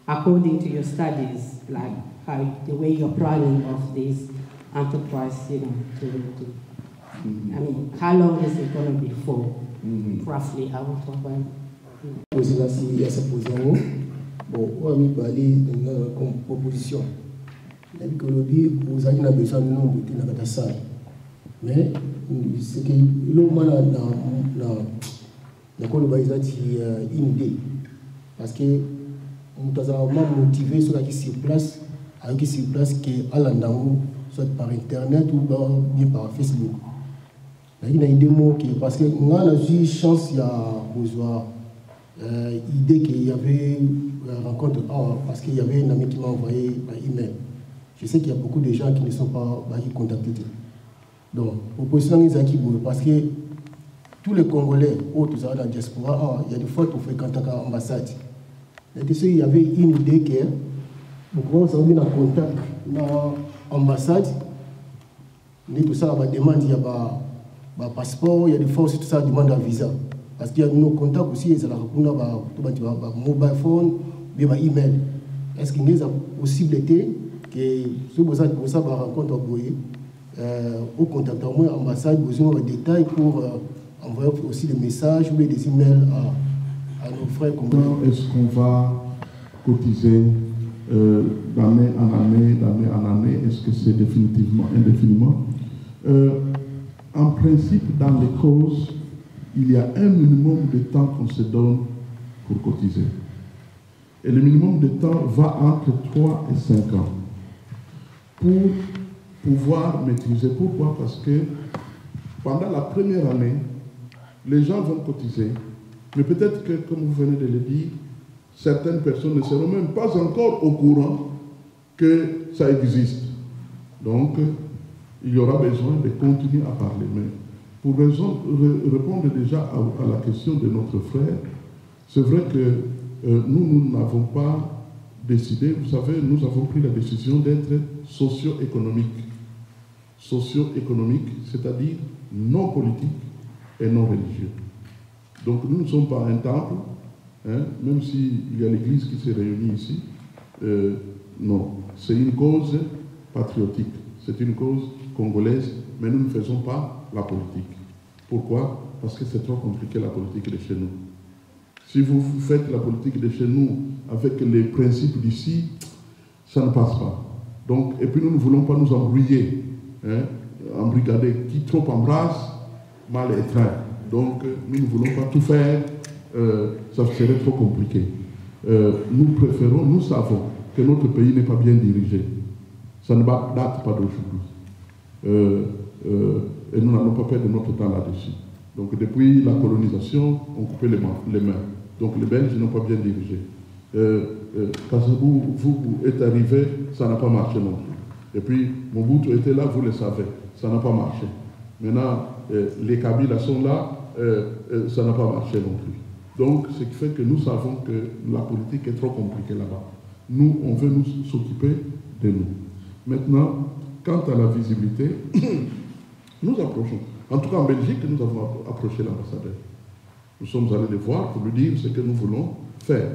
according to your studies, like how the way you're planning of this enterprise, how long is it going to be for, roughly? I want to know. Bon, on va parler comme proposition. Vous avez besoin de nous, mais c'est que l'homme a une idée. Parce que nous avons motivé ceux qui sur place, avec sur place qui à l'endroit, soit par internet ou bien par Facebook. Il y a une idée parce que nous avons eu chance il y a idée qu'il y avait rencontre parce qu'il y avait un ami qui m'a envoyé par email. Je sais qu'il y a beaucoup de gens qui ne sont pas contactés. Donc, proposition est parce que tous les Congolais, tous dans la diaspora, il y a des fois qu'on fréquente l'ambassade. Il y avait une idée que beaucoup sont mis en contact dans l'ambassade. Tout ça, on demande, il y a un passeport, il y a des fois aussi tout ça demande un visa. Parce qu'il y a nos contacts aussi, il y a un mobile phone, bien un email. Est-ce qu'il y a une possibilité que si vous avez une rencontre au contact à moi, l'ambassade, vous avez des détails pour envoyer aussi des messages ou des emails à nos frères congolais. Est-ce qu'on va cotiser d'année en année? Est-ce que c'est définitivement, indéfiniment? En principe, dans les causes, il y a un minimum de temps qu'on se donne pour cotiser. Et le minimum de temps va entre 3 et 5 ans. Pour pouvoir maîtriser. Pourquoi? Parce que pendant la première année, les gens vont cotiser. Mais peut-être que, comme vous venez de le dire, certaines personnes ne seront même pas encore au courant que ça existe. Donc, il y aura besoin de continuer à parler. Mais pour répondre déjà à la question de notre frère, c'est vrai que nous n'avons pas décidé, vous savez, nous avons pris la décision d'être socio-économique. Socio-économique, c'est-à-dire non politique et non religieux. Donc nous ne sommes pas un temple, même s'il y a l'église qui s'est réunie ici. Non, c'est une cause patriotique, c'est une cause congolaise, mais nous ne faisons pas la politique. Pourquoi? Parce que c'est trop compliqué la politique de chez nous. Si vous faites la politique de chez nous avec les principes d'ici, ça ne passe pas. Donc, et puis nous ne voulons pas nous embrouiller, embrigader. Qui trop embrasse, mal étreint. Donc, nous ne voulons pas tout faire, ça serait trop compliqué. Nous préférons, nous savons que notre pays n'est pas bien dirigé. Ça ne date pas d'aujourd'hui. Et nous n'allons pas perdre notre temps là-dessus. Donc, depuis la colonisation, on coupait les mains. Donc, les Belges n'ont pas bien dirigé. Quand vous êtes arrivé, ça n'a pas marché non plus. Et puis, Mobutu était là, vous le savez, ça n'a pas marché. Maintenant, les Kabila sont là, ça n'a pas marché non plus. Donc, ce qui fait que nous savons que la politique est trop compliquée là-bas. Nous, on veut nous s'occuper de nous. Maintenant, quant à la visibilité, Nous approchons. En tout cas, en Belgique, nous avons approché l'ambassadeur. Nous sommes allés le voir pour lui dire ce que nous voulons faire.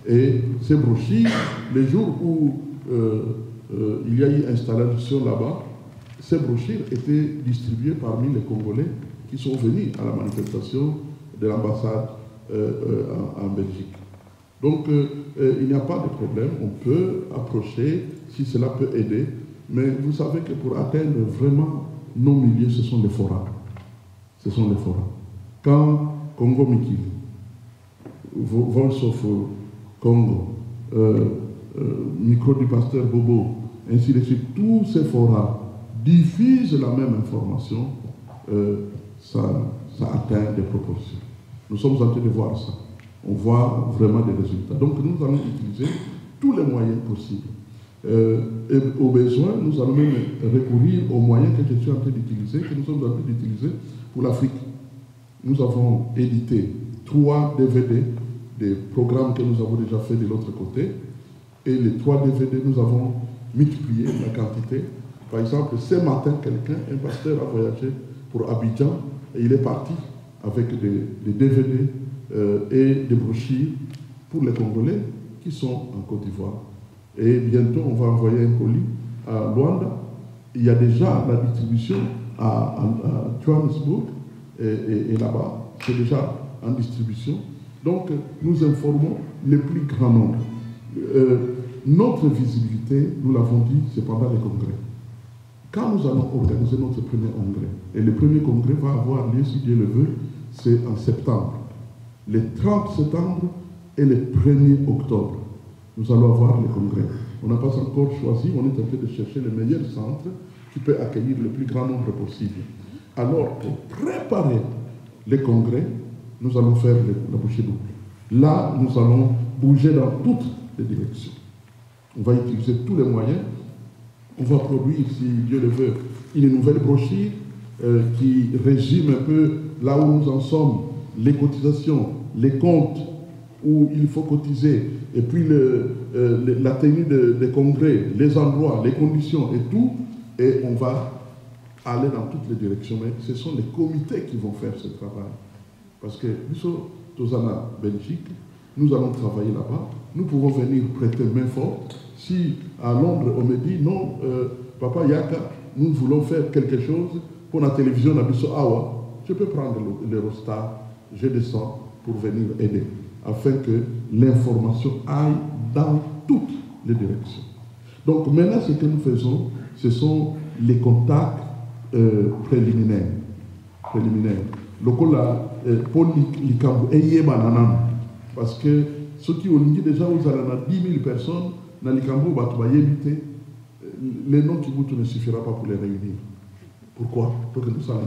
Et ces brochures, les jours où il y a eu installation là-bas, ces brochures étaient distribuées parmi les Congolais qui sont venus à la manifestation de l'ambassade en Belgique. Donc, il n'y a pas de problème, on peut approcher si cela peut aider, mais vous savez que pour atteindre vraiment nos milieux, ce sont les forats. Ce sont les forats. Quand Congo Mikili, Voice of Congo, Micro du Pasteur Bobo, ainsi de suite, tous ces forats diffusent la même information, ça atteint des proportions. Nous sommes en train de voir ça. On voit vraiment des résultats. Donc nous allons utiliser tous les moyens possibles. Et au besoin, nous allons même recourir aux moyens que je suis en train d'utiliser, que nous sommes en train d'utiliser pour l'Afrique. Nous avons édité 3 DVD des programmes que nous avons déjà fait de l'autre côté. Et les 3 DVD, nous avons multiplié la quantité. Par exemple, ce matin, un pasteur a voyagé pour Abidjan et il est parti avec des DVD et des brochures pour les Congolais qui sont en Côte d'Ivoire. Et bientôt, on va envoyer un colis à Luanda. Il y a déjà la distribution à Johannesburg et là-bas. C'est déjà en distribution. Donc, nous informons le plus grand nombre. Notre visibilité, nous l'avons dit, c'est pendant les congrès. Quand nous allons organiser notre premier congrès, et le premier congrès va avoir lieu, si Dieu le veut, c'est en septembre. Le 30 septembre et le 1er octobre, nous allons avoir le congrès. On n'a pas encore choisi, on est en train de chercher le meilleur centre qui peut accueillir le plus grand nombre possible. Alors, pour préparer les congrès, nous allons faire la bouchée double. Là, nous allons bouger dans toutes les directions. On va utiliser tous les moyens. On va produire, si Dieu le veut, une nouvelle brochure qui résume un peu là où nous en sommes, les cotisations, les comptes où il faut cotiser, et puis la tenue des congrès, les endroits, les conditions et tout, et on va aller dans toutes les directions. Mais ce sont les comités qui vont faire ce travail. Parce que nous sommes tous en Belgique, nous allons travailler là-bas, nous pouvons venir prêter main forte. Si à Londres on me dit non, Papa Yaka, nous voulons faire quelque chose pour la télévision Nabiso Awa, je peux prendre l'Eurostar, je descends pour venir aider, afin que l'information aille dans toutes les directions. Donc maintenant, ce que nous faisons, ce sont les contacts préliminaires. Parce que ceux qui ont dit déjà, vous allez avoir 10 000 personnes, dans les Cambou, les noms qui vous ne suffira pas pour les réunir. Pourquoi? Pour que nous soyons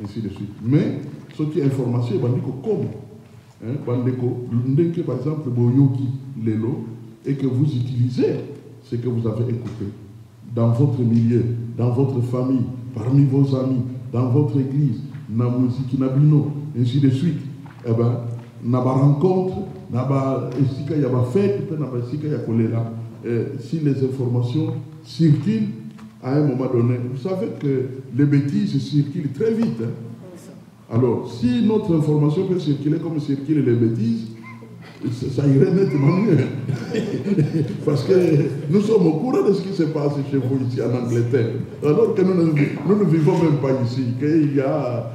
ainsi de suite. Mais ce qui est information, comme par exemple, Boyoki, Lelo, et que vous utilisez ce que vous avez écouté dans votre milieu, dans votre famille, parmi vos amis, dans votre église, dans la musique, ainsi de suite. Eh bien, na ba rencontre, na ba esika ya ba fête, na ba esika ya kolela. Si les informations circulent à un moment donné, vous savez que les bêtises circulent très vite. Hein? Alors, si notre information peut circuler comme circulent les bêtises, ça irait nettement mieux. Parce que nous sommes au courant de ce qui se passe chez vous ici en Angleterre. Alors que nous ne vivons même pas ici. Qu'il y a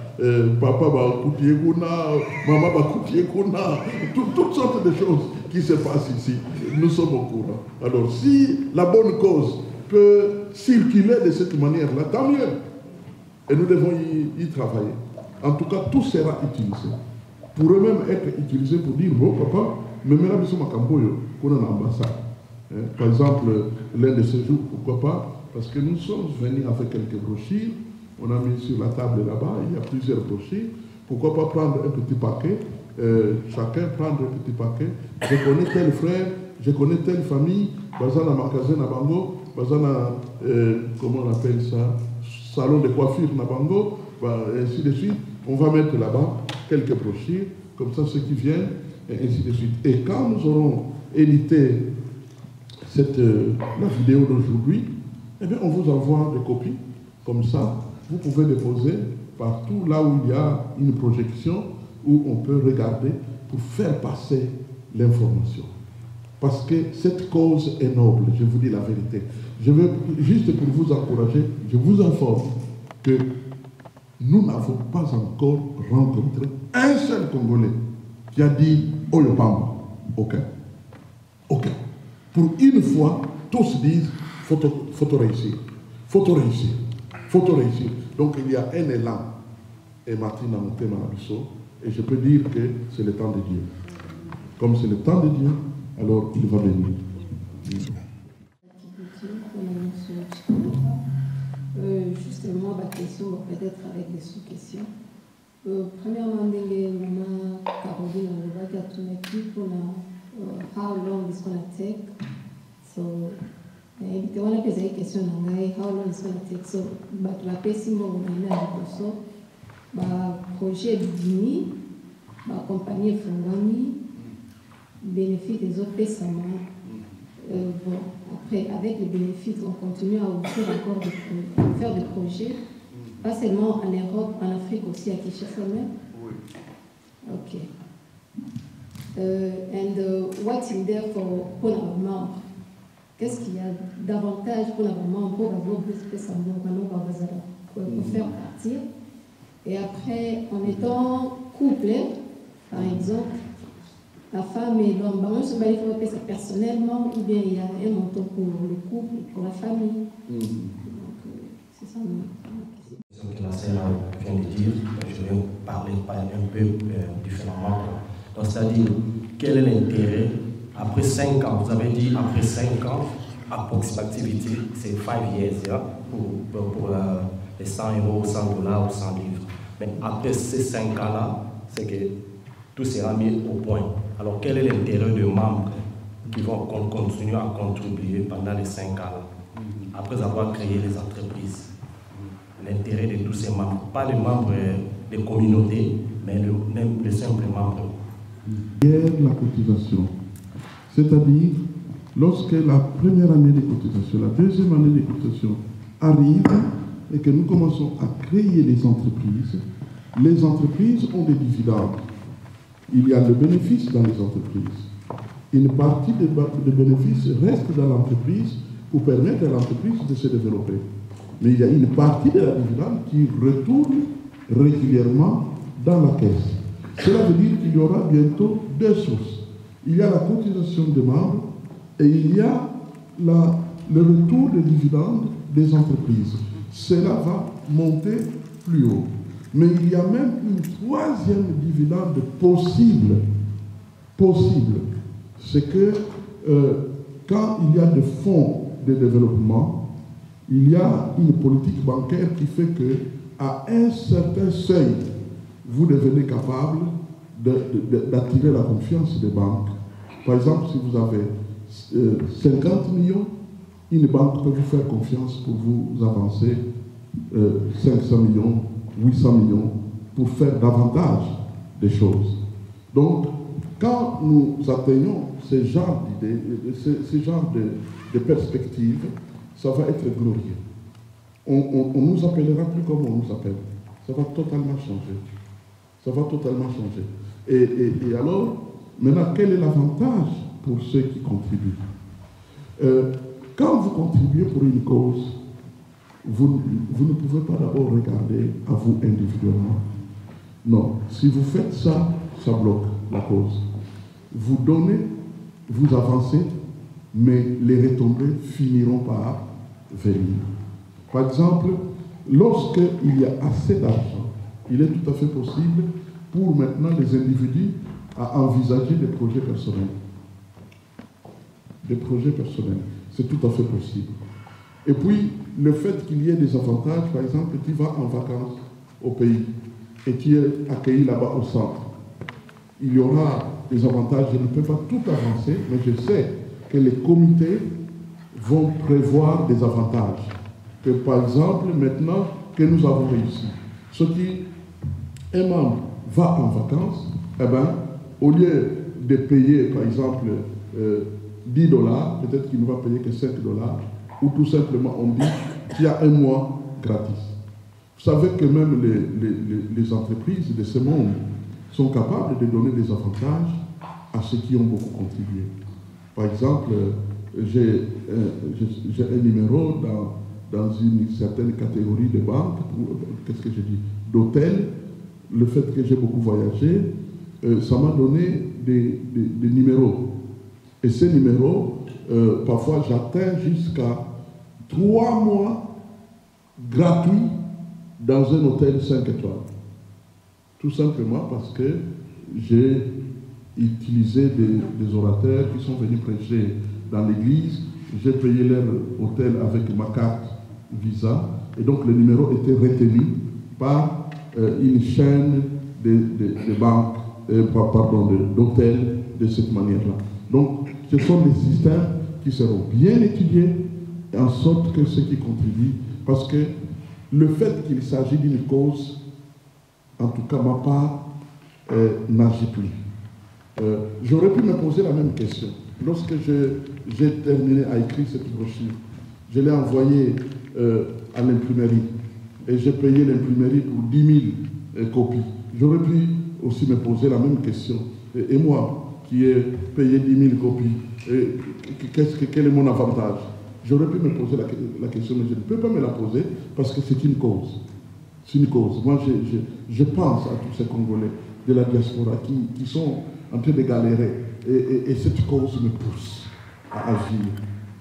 papa va coutier kuna, maman va coutier kuna, toutes sortes de choses qui se passent ici. Nous sommes au courant. Alors, si la bonne cause peut circuler de cette manière-là, tant mieux. Et nous devons y travailler. En tout cas, tout sera utilisé. Pourrait même être utilisé pour dire, bon papa, mais maintenant nous sommes à Camboyo, qu'on a l'ambassade. Par exemple, l'un de ces jours, pourquoi pas? Parce que nous sommes venus avec quelques brochures, on a mis sur la table là-bas, il y a plusieurs brochures. Pourquoi pas prendre un petit paquet, chacun prendre un petit paquet. Je connais tel frère, je connais telle famille, bazana magasin à Bango, bazana, comment on appelle ça, salon de coiffure à Bango, ainsi de suite. On va mettre là-bas quelques brochures, comme ça ceux qui viennent, et ainsi de suite. Et quand nous aurons édité la vidéo d'aujourd'hui, eh bien on vous envoie des copies, comme ça, vous pouvez déposer partout là où il y a une projection où on peut regarder pour faire passer l'information. Parce que cette cause est noble, je vous dis la vérité. Je veux, juste pour vous encourager, je vous informe que nous n'avons pas encore rencontré un seul Congolais qui a dit « Oyopamba ». Aucun. Aucun. Pour une fois, tous disent « faut réussir, faut réussir, faut réussir ». Donc il y a un élan. Et Martine a monté Manabiso, et je peux dire que c'est le temps de Dieu. Comme c'est le temps de Dieu, alors il va venir. Justement, ma question va peut-être avec des sous-questions. Premièrement, Maman Caroline a ton équipe pour how long is going to take. So, I want to ask a question how long is going to take. So, but la question projet Bini, compagnie Fongami, bénéfice des autres PSAMA. Bon, après, avec les bénéfices, on continue à offrir encore faire des projets, pas seulement en Europe, en Afrique aussi, à Kinshasa même. Oui. Ok. What's in there pour nos membres? Qu'est-ce qu'il y a davantage pour nos membres pour avoir plus de PSAMA pour faire partir? Et après, en étant couple, par exemple, la femme et l'homme, on se bat ça personnellement, ou bien il y a un montant pour le couple, pour la famille. Donc, c'est ça ma question. Ce que la sœur vient de dire, je vais parler un peu différemment. Donc, c'est-à-dire, quel est l'intérêt, après 5 ans, vous avez dit après 5 ans, approximativité, c'est 5 years, yeah, pour les 100 €, 100 $, ou 100 livres. Mais après ces 5 ans-là, c'est que tout sera mis au point. Alors, quel est l'intérêt des membres qui vont continuer à contribuer pendant les 5 ans-là, après avoir créé les entreprises? L'intérêt de tous ces membres, pas les membres des communautés, mais même les simples membres. Hier, la cotisation, c'est-à-dire lorsque la première année de cotisation, la deuxième année de cotisation arrive et que nous commençons à créer les entreprises ont des dividendes. Il y a le bénéfice dans les entreprises. Une partie des bénéfices reste dans l'entreprise pour permettre à l'entreprise de se développer. Mais il y a une partie de la dividende qui retourne régulièrement dans la caisse. Cela veut dire qu'il y aura bientôt 2 sources. Il y a la cotisation des membres et il y a le retour des dividendes des entreprises. Cela va monter plus haut. Mais il y a même une 3e dividende possible. C'est que quand il y a des fonds de développement, il y a une politique bancaire qui fait qu'à un certain seuil, vous devenez capable d'attirer la confiance des banques. Par exemple, si vous avez 50 millions, une banque peut vous faire confiance pour vous avancer 500 millions, 800 millions, pour faire davantage de choses. Donc, quand nous atteignons ce genre de perspectives, ça va être glorieux. On nous appellera plus comme on nous appelle. Ça va totalement changer. Ça va totalement changer. Et alors, maintenant, quel est l'avantage pour ceux qui contribuent? Quand vous contribuez pour une cause, vous ne pouvez pas d'abord regarder à vous individuellement. Non, si vous faites ça, ça bloque la cause. Vous donnez, vous avancez, mais les retombées finiront par venir. Par exemple, lorsqu'il y a assez d'argent, il est tout à fait possible pour maintenant les individus à envisager des projets personnels. Des projets personnels, c'est tout à fait possible. Et puis, le fait qu'il y ait des avantages, par exemple, tu vas en vacances au pays et tu es accueilli là-bas au centre. Il y aura des avantages, je ne peux pas tout avancer, mais je sais que les comités vont prévoir des avantages. Que par exemple, maintenant que nous avons réussi, ce qui un membre va en vacances, eh bien, au lieu de payer, par exemple, 10 $, peut-être qu'il ne va payer que 5 $, ou tout simplement on dit qu'il y a un mois gratis. Vous savez que même les entreprises de ce monde sont capables de donner des avantages à ceux qui ont beaucoup contribué. Par exemple, j'ai un numéro dans une certaine catégorie de banques, qu'est-ce que je dis, d'hôtels. Le fait que j'ai beaucoup voyagé, ça m'a donné des numéros. Et ces numéros, parfois j'atteins jusqu'à 3 mois gratuits dans un hôtel 5 étoiles. Tout simplement parce que j'ai utilisé des orateurs qui sont venus prêcher dans l'église. J'ai payé leur hôtel avec ma carte Visa. Et donc le numéro était retenu par une chaîne de banques, d'hôtels de cette manière-là. Donc ce sont des systèmes qui seront bien étudiés en sorte que ceux qui contribuent, parce que le fait qu'il s'agit d'une cause, en tout cas ma part, n'agit plus. J'aurais pu me poser la même question. Lorsque j'ai terminé à écrire cette brochure, je l'ai envoyée à l'imprimerie et j'ai payé l'imprimerie pour 10 000 copies. J'aurais pu aussi me poser la même question. Et moi, qui ai payé 10 000 copies, quel est mon avantage? J'aurais pu me poser la question, mais je ne peux pas me la poser parce que c'est une cause. C'est une cause. Moi, je pense à tous ces Congolais de la diaspora qui sont en train de galérer. Et cette cause me pousse à agir.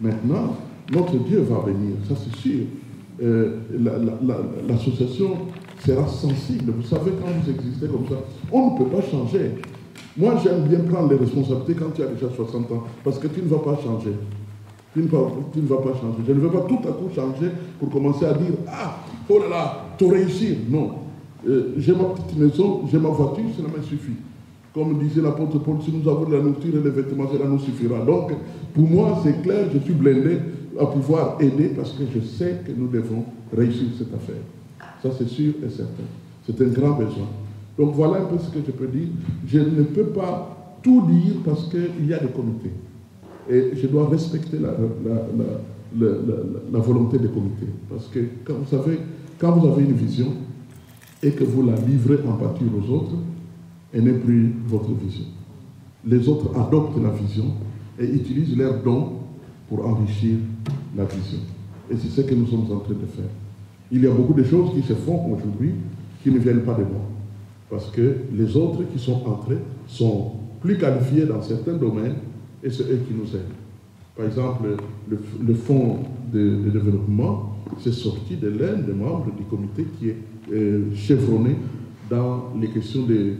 Maintenant, notre Dieu va venir, ça c'est sûr. L'association sera sensible. Vous savez, quand vous existez comme ça, on ne peut pas changer. Moi, j'aime bien prendre les responsabilités quand tu as déjà 60 ans, parce que tu ne vas pas changer. Tu ne vas pas changer. Je ne veux pas tout à coup changer pour commencer à dire « Ah, oh là là, tu réussis !» Non. J'ai ma petite maison, j'ai ma voiture, cela me suffit. Comme disait l'apôtre Paul, si nous avons de la nourriture et les vêtements, cela nous suffira. Donc, pour moi, c'est clair, je suis blindé à pouvoir aider parce que je sais que nous devons réussir cette affaire. Ça, c'est sûr et certain. C'est un grand besoin. Donc, voilà un peu ce que je peux dire. Je ne peux pas tout dire parce qu'il y a des comités. Et je dois respecter la volonté des comités. Parce que, quand vous avez une vision et que vous la livrez en pâture aux autres, elle n'est plus votre vision. Les autres adoptent la vision et utilisent leurs dons pour enrichir la vision. Et c'est ce que nous sommes en train de faire. Il y a beaucoup de choses qui se font aujourd'hui qui ne viennent pas de moi. Parce que les autres qui sont entrés sont plus qualifiés dans certains domaines et c'est eux qui nous aident. Par exemple, le fonds de développement, c'est sorti de l'un des membres du comité qui est chevronné dans les questions de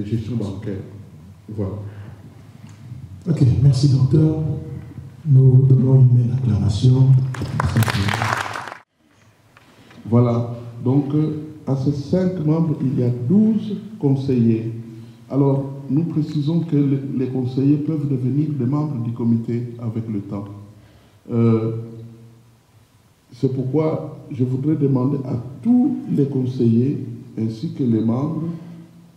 gestion bancaire. Voilà. Ok, merci docteur. Nous donnons une belle acclamation. Voilà. Donc, à ces 5 membres, il y a 12 conseillers. Alors, nous précisons que les conseillers peuvent devenir des membres du comité avec le temps. C'est pourquoi je voudrais demander à tous les conseillers, ainsi que les membres,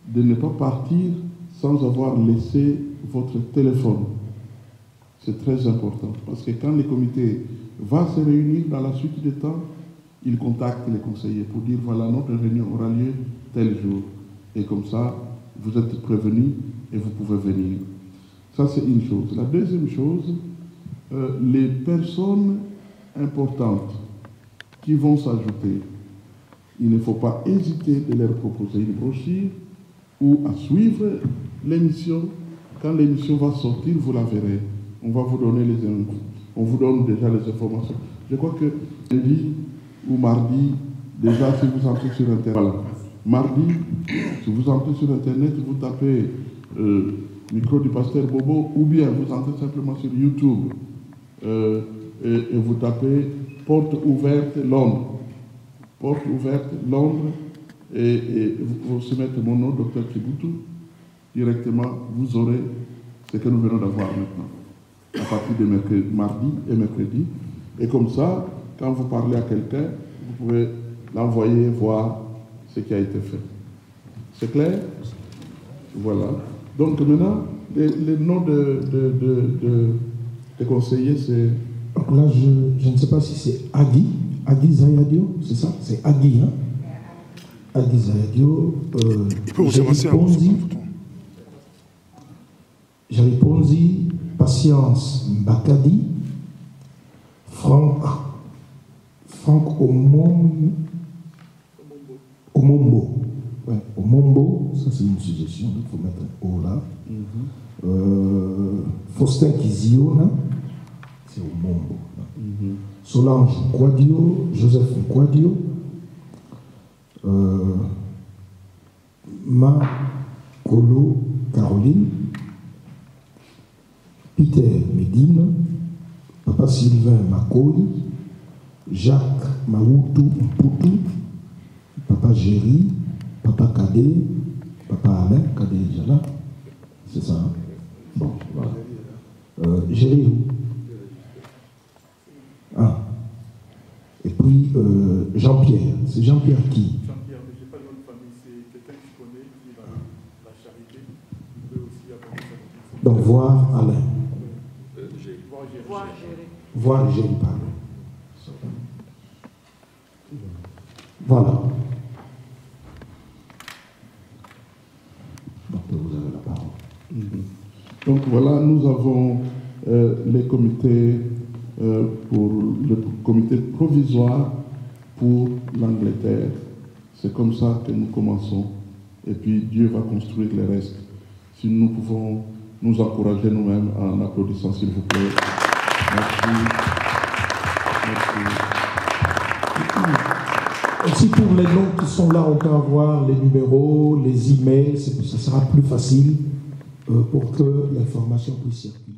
de ne pas partir sans avoir laissé votre téléphone. C'est très important, parce que quand le comité va se réunir dans la suite du temps, il contacte les conseillers pour dire, voilà, notre réunion aura lieu tel jour. Et comme ça, vous êtes prévenus et vous pouvez venir. Ça, c'est une chose. La deuxième chose, les personnes importantes qui vont s'ajouter, il ne faut pas hésiter de leur proposer une brochure ou à suivre l'émission. Quand l'émission va sortir, vous la verrez. On va vous donner on vous donne déjà les informations. Je crois que lundi ou mardi, déjà si vous entrez sur Internet, voilà. Mardi, si vous entrez sur Internet, vous tapez micro du pasteur Bobo, ou bien vous entrez simplement sur YouTube et vous tapez Porte ouverte Londres. Porte ouverte Londres, et vous pouvez aussi mettre mon nom, Dr Kibutu. Directement, vous aurez ce que nous venons d'avoir maintenant, à partir de mardi et mercredi. Et comme ça, quand vous parlez à quelqu'un, vous pouvez l'envoyer voir ce qui a été fait. C'est clair? Voilà. Donc maintenant, les noms des conseillers, c'est... Là, je ne sais pas si c'est Adi Agui Zayadio, c'est ça? C'est Agui, hein? Agui Zayadio. Jerry Ponzi, Patience Mbakadi, Franck Omombo. Ouais, Omombo, ça c'est une suggestion, il faut mettre un O là. Faustin Kiziona, c'est Omombo. Solange Quadio, Joseph Quadio, Ma Colo Caroline, Peter Medine, Papa Sylvain Makoy, Jacques Maoutou Mpoutou, Papa Géry, Papa Kadé, Papa Alain, Kadé déjà là, c'est ça, hein? Bon, voilà. Géry. Ah. Et puis Jean-Pierre, c'est Jean-Pierre qui? Jean-Pierre, mais je n'ai pas le nom de famille, c'est quelqu'un que je connais qui est dans la charité, il peut aussi apporter sa contribution. Donc voir Alain. Voir Géry, pardon. Voilà. Donc vous avez la parole. Donc voilà, nous avons les comités pour le comité provisoire pour l'Angleterre. C'est comme ça que nous commençons. Et puis Dieu va construire le reste. Si nous pouvons nous encourager nous-mêmes en applaudissant, s'il vous plaît. Merci. Aussi pour les noms qui sont là, on peut avoir les numéros, les emails, ce sera plus facile pour que l'information puisse circuler.